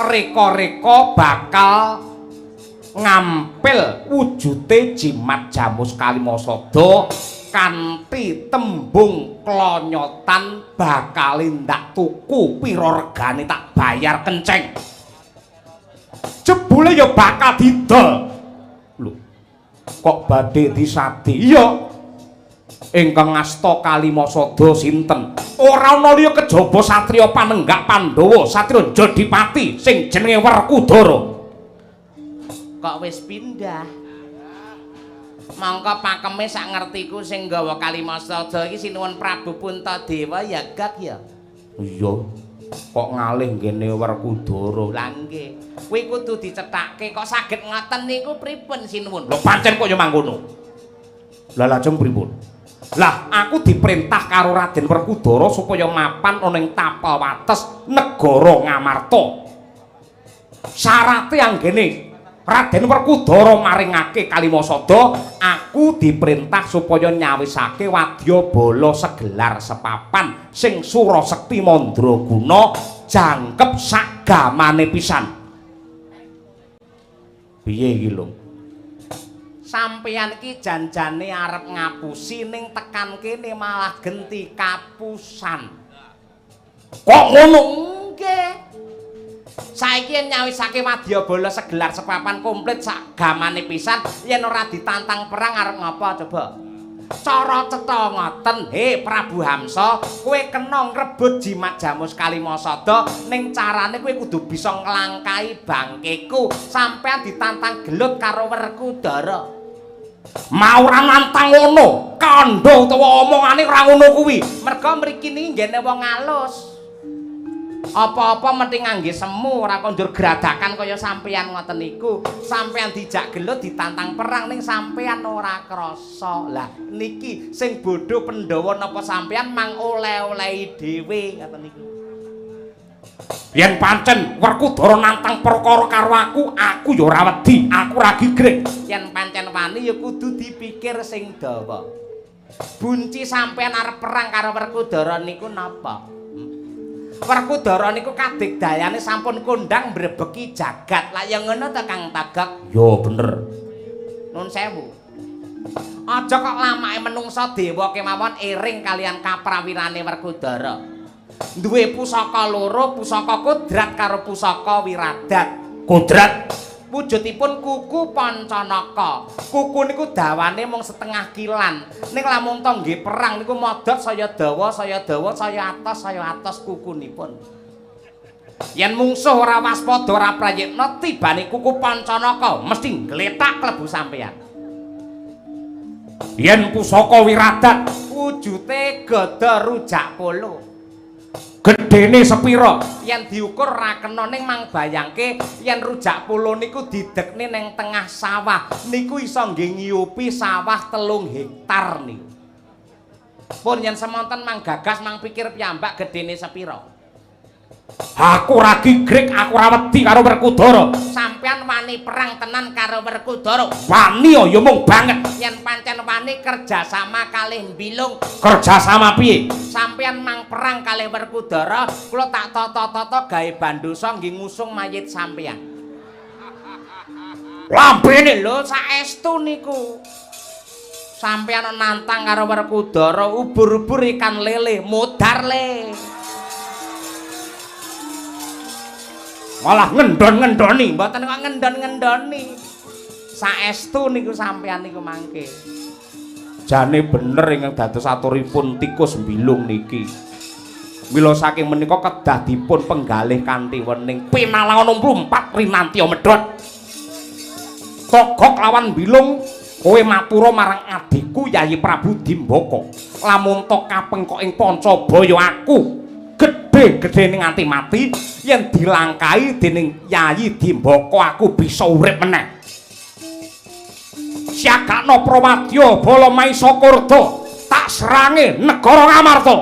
Reka-reka bakal ngampil wujute jimat Jamus Kalimasada kanthi tembung klonyotan bakal ndak tuku pira regane tak bayar kenceng. Jebule ya bakal didol. Lho, kok badhe disadi? Iya. Ingkang ngasta Kalimasada sinten? Ora ana liya kejaba satriya panenggak Pandhawa, satriya Jodipati sing jenenge Werkudara. Kok wis pindah? Mangka pakeme sak ngertiku sing nggawa Kalimasada iki sinuwun Prabu Puntadewa ya gak ya. Iya. Kok ngalih ngene Werkudara. Lah nggih. Kuwi kudu dicethake kok saged ngoten niku pripun sinuwun? Lho pancen kok ya mangkono. Lah lajeng pripun? Lah aku diperintah karo Raden Werkudara supaya mapan ana ing tapel wates negara Ngamarta. Syarate anggene Raden Werkudara maringake Kalimasada, aku diperintah supaya nyawisake wadyabala segelar sepapan sing Surasekti Mandraguna jangkep sagamane pisan. Piye iki lho? Sampeyan iki janjane arep ngapusi ning tekan kene malah genti kapusan. Kok ngono? Nggih. Saiki yen nyawisake wadyabala segelar sepapan komplit sak gamane pisan yen ora ditantang perang arep ngapa coba? Cara cetha ngoten, he Prabu Hamsa, kowe kena ngrebut jimat Jamus Kalimasada ning carane kowe kudu bisa nglangkai bangkeku sampean ditantang gelut karo Werkudara. Mau ora nantang ngono, kandha utawa omongane ora ngono kuwi. Merga mriki niki nggene wong alus. Apa-apa mesti ngangge semu ora kondur gradakan kaya sampeyan ngoten niku. Sampeyan dijak gelut ditantang perang ning sampeyan ora krasa. Lah niki sing bodho Pandhawa napa sampeyan mang oleh-olehi dhewe ngoten niku. Yen pancen Werkudara nantang perkara karo aku ya ora wedi, aku ora gigrek. Yen pancen wani ya kudu dipikir sing dawa. Bunci sampeyan arep perang karo Werkudara niku napa? Werkudara niku kadigdayane sampun kondang mbrebeki jagat. Lah ya ngono ta Kang Tagak? Yo bener. Nun sewu. Aja kok lamake menungsa dewa kemawon iring kalian kaprawirane Werkudara. Duwe pusaka loro, pusaka Kodrat karo pusaka Wiradat. Kodrat wujudipun kuku Pancanaka. Kuku niku dawane mung setengah kilan. Ning lamun to nggih perang niku modot saya dawa, saya atos kukunipun. Yen mungsuh ora waspada ora prayitna tibane kuku Pancanaka mesti ngletak klebu sampeyan. yen pusaka wiradat wujute gada rujak polo. gedene sepira? Yen diukur ra kena ning mang bayangke yen rujak polo niku didekne ning tengah sawah niku iso nggih ngiyupi sawah 3 hektar niku. Pun yen semonten mang gagas mang pikir piyambak gedene sepira? Aku ra gigrek, aku ra wedi karo Werkudara. Sampeyan wani perang tenan karo Werkudara. Wani ya mung banget. Yen pancen wani kerjasama kalih Bilung. Kerjasama piye? Sampeyan mang perang kalih Werkudara, kula tak tata-tata gawe bandosa nggih ngusung mayit sampeyan. Lambene Lho saestu niku. Sampeyan nantang karo Werkudara ubur-ubur ikan lele, modar le. Malah ngendon-ngendoni. Mboten kok ngendon-ngendoni. Saestu niku sampeyan niku mangke. Jane bener ingkang dados aturipun tikus Bilung niki. Mila saking menika kedah dipun penggalih kanthi wening pinalawan 64 rinantya medhot. Togok lawan Bilung kowe matura marang adikku Yayi Prabu Dimbaka. Lamun to kapengkok ing Pancabaya aku gedhe-gedhene nganti mati yen dilangkai dening Yayi Dimbaka aku bisa urip meneh. Syagakna Pramadya bala Maisa Kurda tak serange negara Ngamarta.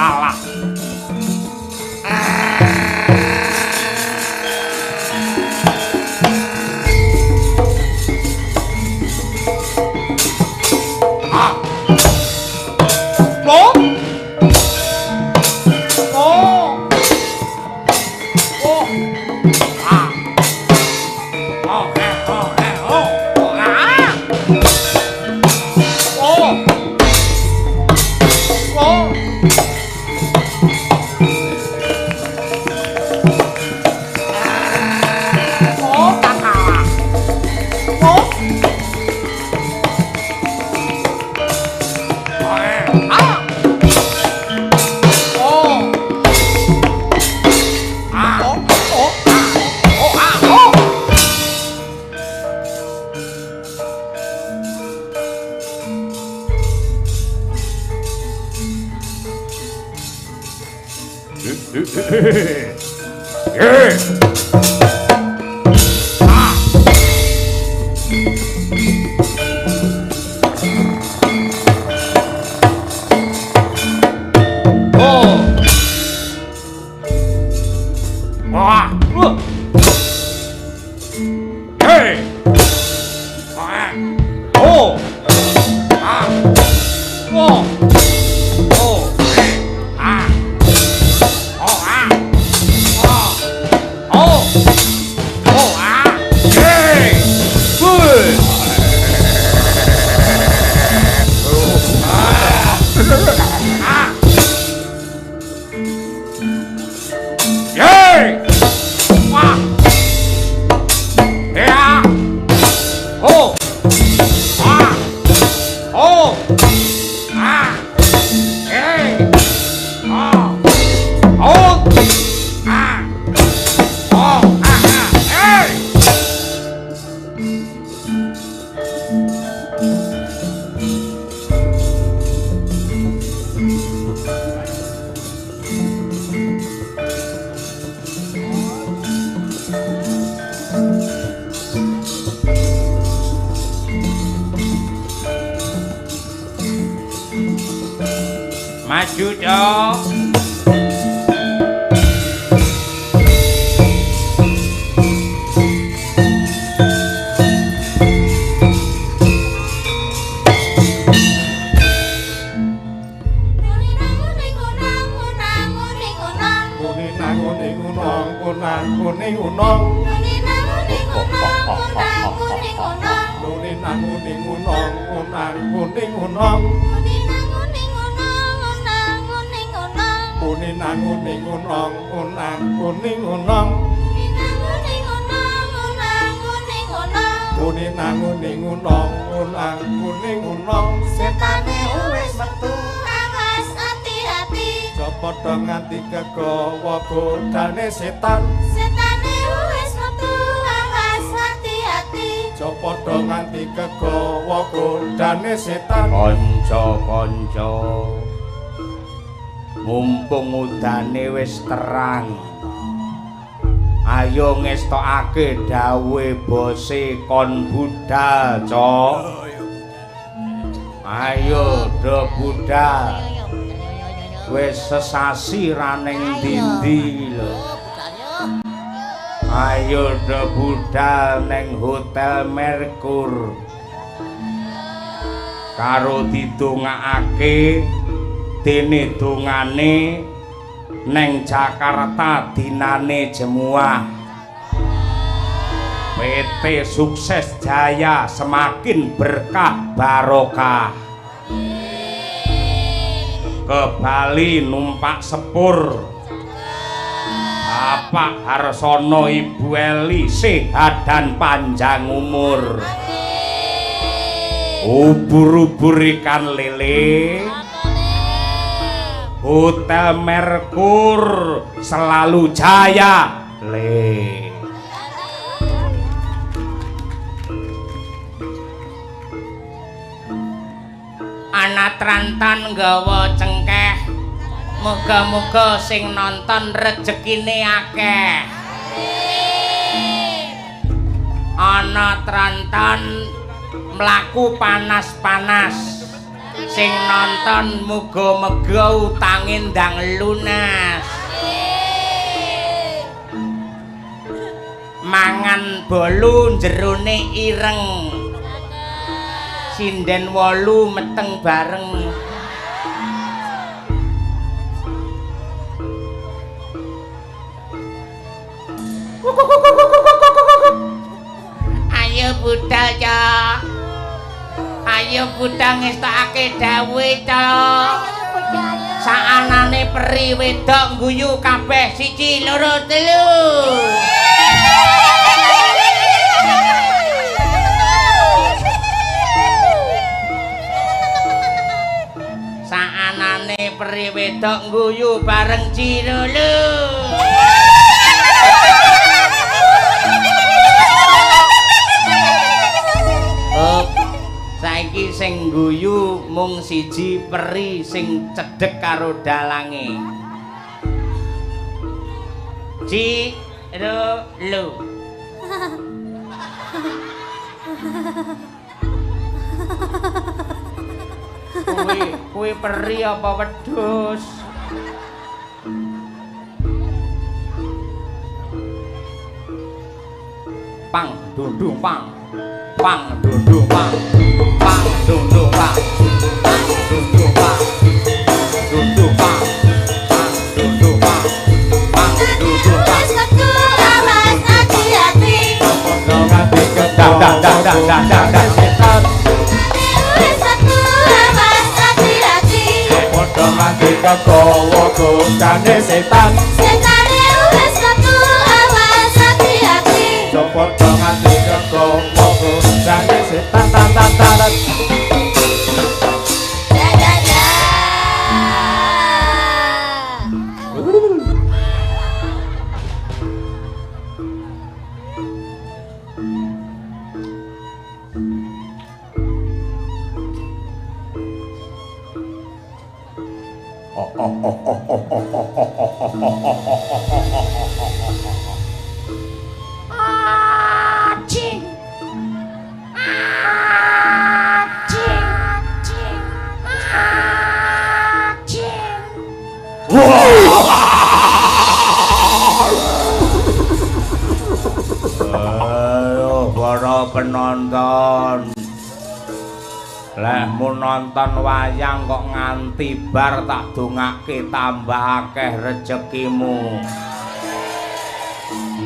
kalah. Maju dong. Setane wis metu awas hati-hati Padha nganti kegawa godane setan Setane wis metu awas hati-hati padha nganti kegawa godane setan Kanca-kanca mumpung udane wis terang ayo ngestokake dawuhe bose kon budal cok ayo do budal wis sesasi raneng dindi lho ayo do budal neng Hotel Merkur karo didongakake dene dongane neng Jakarta dinane jemuah PT Sukses Jaya semakin berkah barokah ke Bali numpak sepur Bapak Harsono Ibu Eli sehat dan panjang umur ubur-ubur ikan lele Hotel Merkur selalu jaya le anak rantan nggawa cengkeh muga-muga sing nonton rezekine akeh anak rantan mlaku panas-panas Sing nonton muga-muga utange ndang lunas. Mangan bolu jerone ireng. Sinden 8 meteng bareng. Ayo budal ya. Ayo budal ngestakake dawuh to. Saanane peri wedok guyu kabeh 1 2 3. Saanane peri wedok guyu bareng Cilulu. Saiki sing guyu mung siji peri sing cedhek karo dalange. Cilulu. Kuwi peri apa wedhus? Pang dundung pang. Pang dundung pang. Pang dundung pang. Pang dundung pang. Dundung pang. Pang dundung pang. Pang dundung pang. Awas hati-hati. Nganti kedadak setan. Wis satu awas hati-hati. Padha nganti kegawa godane setan. Setane wis satu awas hati-hati. Padha nganti kegawa godane setan tan. Dadah. Acing. Acing. Ayo para penonton. Lehmu nonton wayang kok nganti bar tak dongake tambah akeh rezekimu.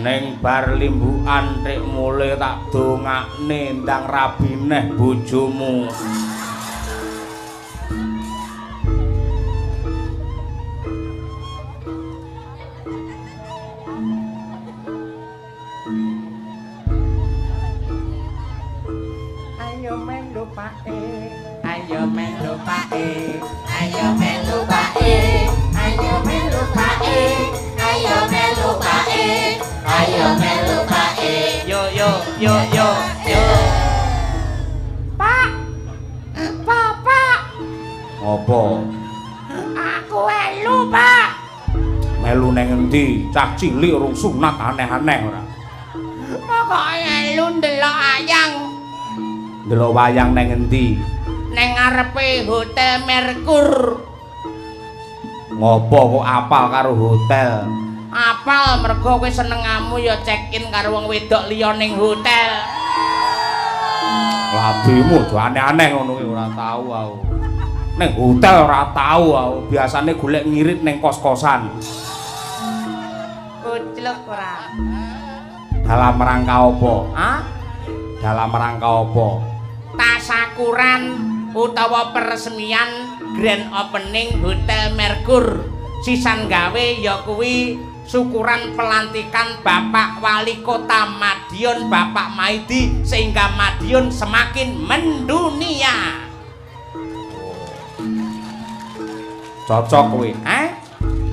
Ning bar limbukan rik mule tak dongakne ndang rabi neh bojomu. Ayo melu pake, ayo melu pake, Ayo melu bae, ayo melu bae, ayo melu bae, ayo melu bae. yo. Pak, Pak. Apa? Aku elu, Pak. Melu neng endi? Cah cilik urung sunat aneh-aneh ora. Pokoke elu ndelok ayang. Ndelok wayang neng endi? Neng ngarepe Hotel Merkur. Ngopo kok apal karo hotel? Apal mergo kowe senengamu ya check-in karo wong wedok liya ning hotel. Labimu aja aneh-aneh ngono kuwi ora tau aku. Ning hotel ora tau aku, biasane golek ngirit ning kos-kosan. Kucluk ora. Dalam rangka apa? Hah? Dalam rangka apa? Tasakuran utawa peresmian grand opening Hotel Merkur. Sisan gawe ya kuwi syukuran pelantikan Bapak Wali Kota Madiun Bapak Maidi sehingga Madiun semakin mendunia. Cocok kuwi.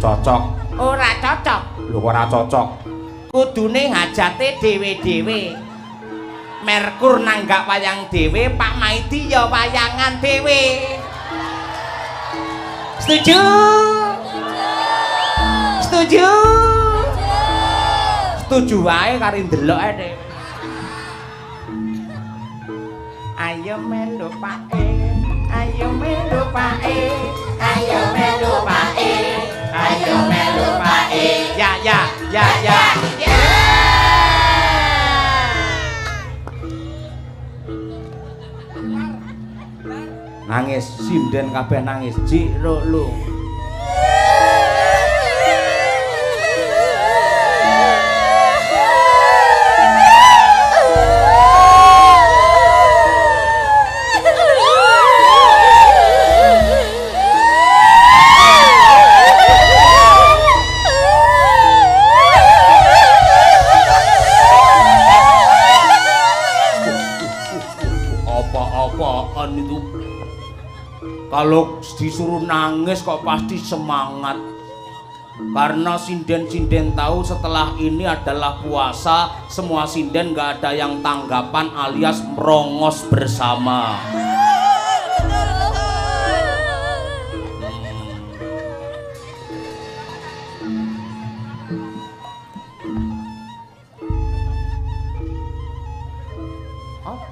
Cocok. Ora cocok. Lho ora cocok. Kudune hajate dhewe-dhewe. Merkur nanggak wayang dhewe, Pak Maidi ya wayangan dhewe. Setuju? Setuju? Setuju wae karo ndeloke dhewe. Ayo melu pake, ayo melu pae, ayo melu pae, ayo melu pae. ya. Ya. Nangis, sinden kabeh nangis, Cik lu. Apa-apaan itu? Kalau disuruh nangis kok pasti semangat. Karena sinden-sinden tahu setelah ini adalah puasa, semua sinden gak ada yang tanggapan alias merongos bersama.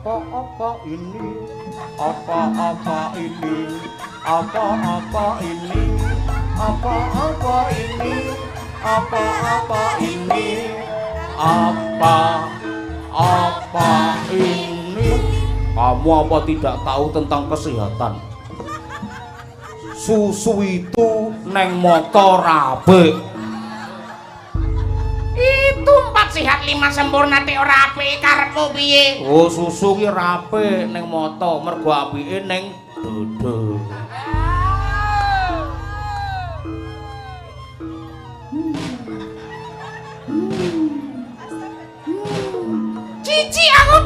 Apa-apa ini? Apa-apa ini? Apa-apa ini? Apa-apa ini? Apa-apa ini? Apa ini? Kamu apa tidak tahu tentang kesehatan? Susu itu neng motor apik. Itu 4 sehat 5 sempurna tek ora apik karepmu piye? Oh, susu ki rape ning mata, mergo apike ning dodo. Cici aku.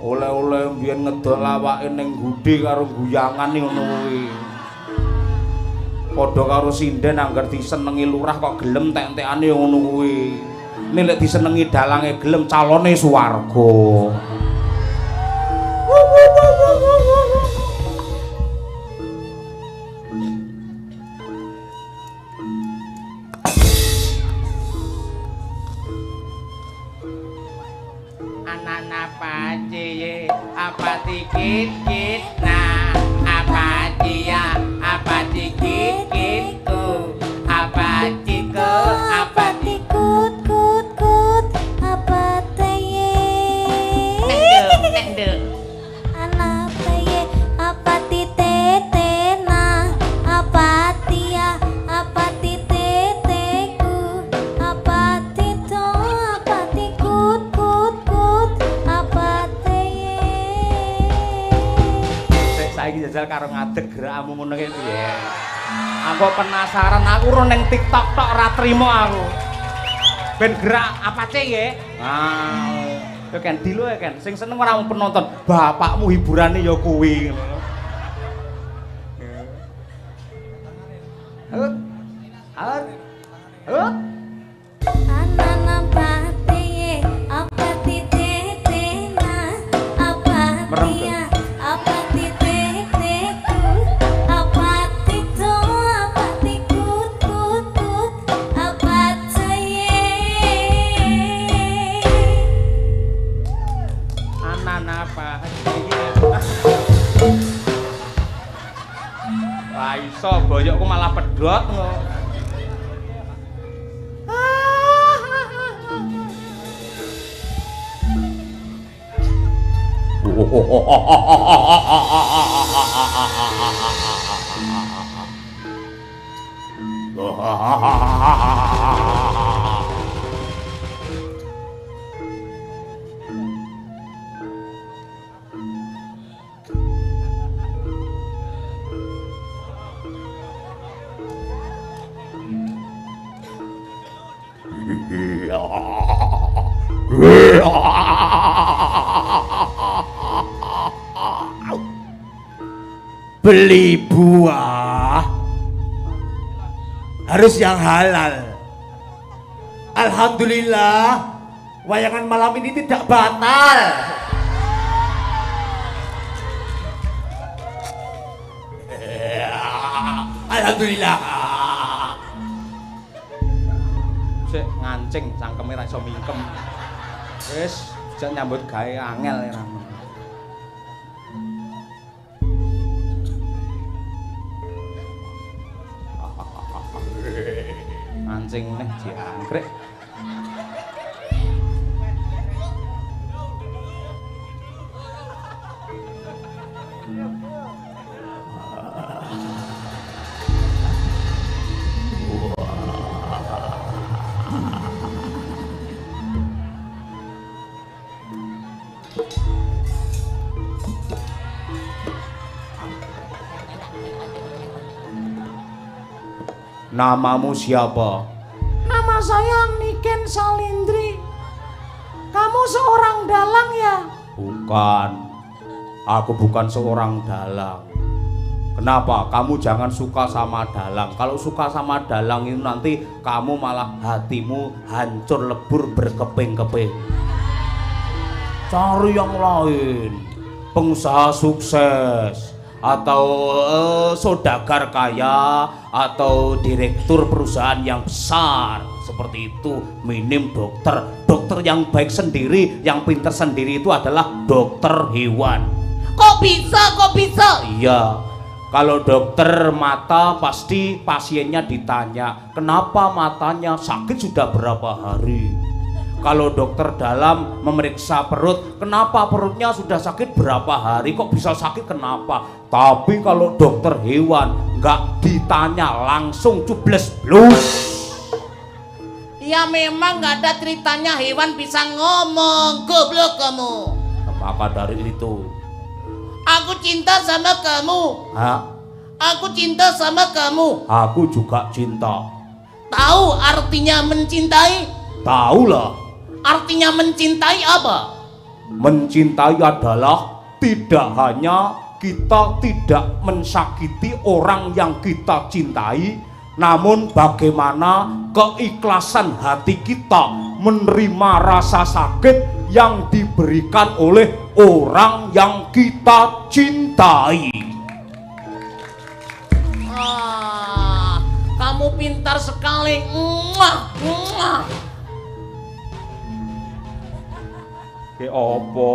Oleh-oleh mbiyen ngedol awake ning gudhe karo guyangan ngono kuwi. Padha karo sinden angger disenengi lurah kok gelem tek-tekane ngono kuwi. Nek lek disenengi dalange gelem calone swarga. Anana pace apa dikit nah apa dia apa dikit-kitku apa ciko apa tikut kut kut apa teye tendel anak teye apa titetena apa tia apa titeteku apa tito apa tikut kut kut apa teye. Sik saiki jajal karo ngadeg gerakmu ngono ki piye. Aku penasaran, aku ro ning TikTok tok ora trimo aku. Ben gerak apa cek ya? Yo kan dilu ya kan, sing seneng ora mung penonton, bapakmu hiburane ya kuwi ngono. Hut. Anana pateye apa titetena apa Merem, tia apa titeteku apa tito apa tikut kut kut apa teye. Anan apa? Ra iso boyokku malah pedhot ngono. Beli buah harus yang halal. Alhamdulillah, wayangan malam ini tidak batal. Alhamdulillah. Sik ngancing cangkeme ra iso mingkem. Wis Jek nyambut gawe angel ya. Mancing neh jangkrik. Namamu siapa? Nama saya Niken Salindri. Kamu seorang dalang ya? Bukan. Aku bukan seorang dalang. Kenapa? Kamu jangan suka sama dalang. Kalau suka sama dalang itu nanti kamu malah hatimu hancur lebur berkeping-keping. Cari yang lain. Pengusaha sukses atau saudagar kaya atau direktur perusahaan yang besar seperti itu. Minim dokter yang baik sendiri, yang pintar sendiri itu adalah dokter hewan. Kok bisa? Iya, kalau dokter mata pasti pasiennya ditanya kenapa matanya sakit sudah berapa hari. Kalau dokter dalam memeriksa perut, kenapa perutnya sudah sakit berapa hari, kok bisa sakit kenapa. Tapi kalau dokter hewan nggak ditanya, langsung cubles blus. Ya memang nggak ada ceritanya hewan bisa ngomong, goblok kamu. Maka dari itu, Aku cinta sama kamu. Hah? Aku cinta sama kamu. Aku juga cinta. Tahu artinya mencintai? Tahulah, Artinya mencintai apa? mencintai adalah tidak hanya kita tidak mensakiti orang yang kita cintai, namun bagaimana keikhlasan hati kita menerima rasa sakit yang diberikan oleh orang yang kita cintai. Kamu pintar sekali. Ke opo?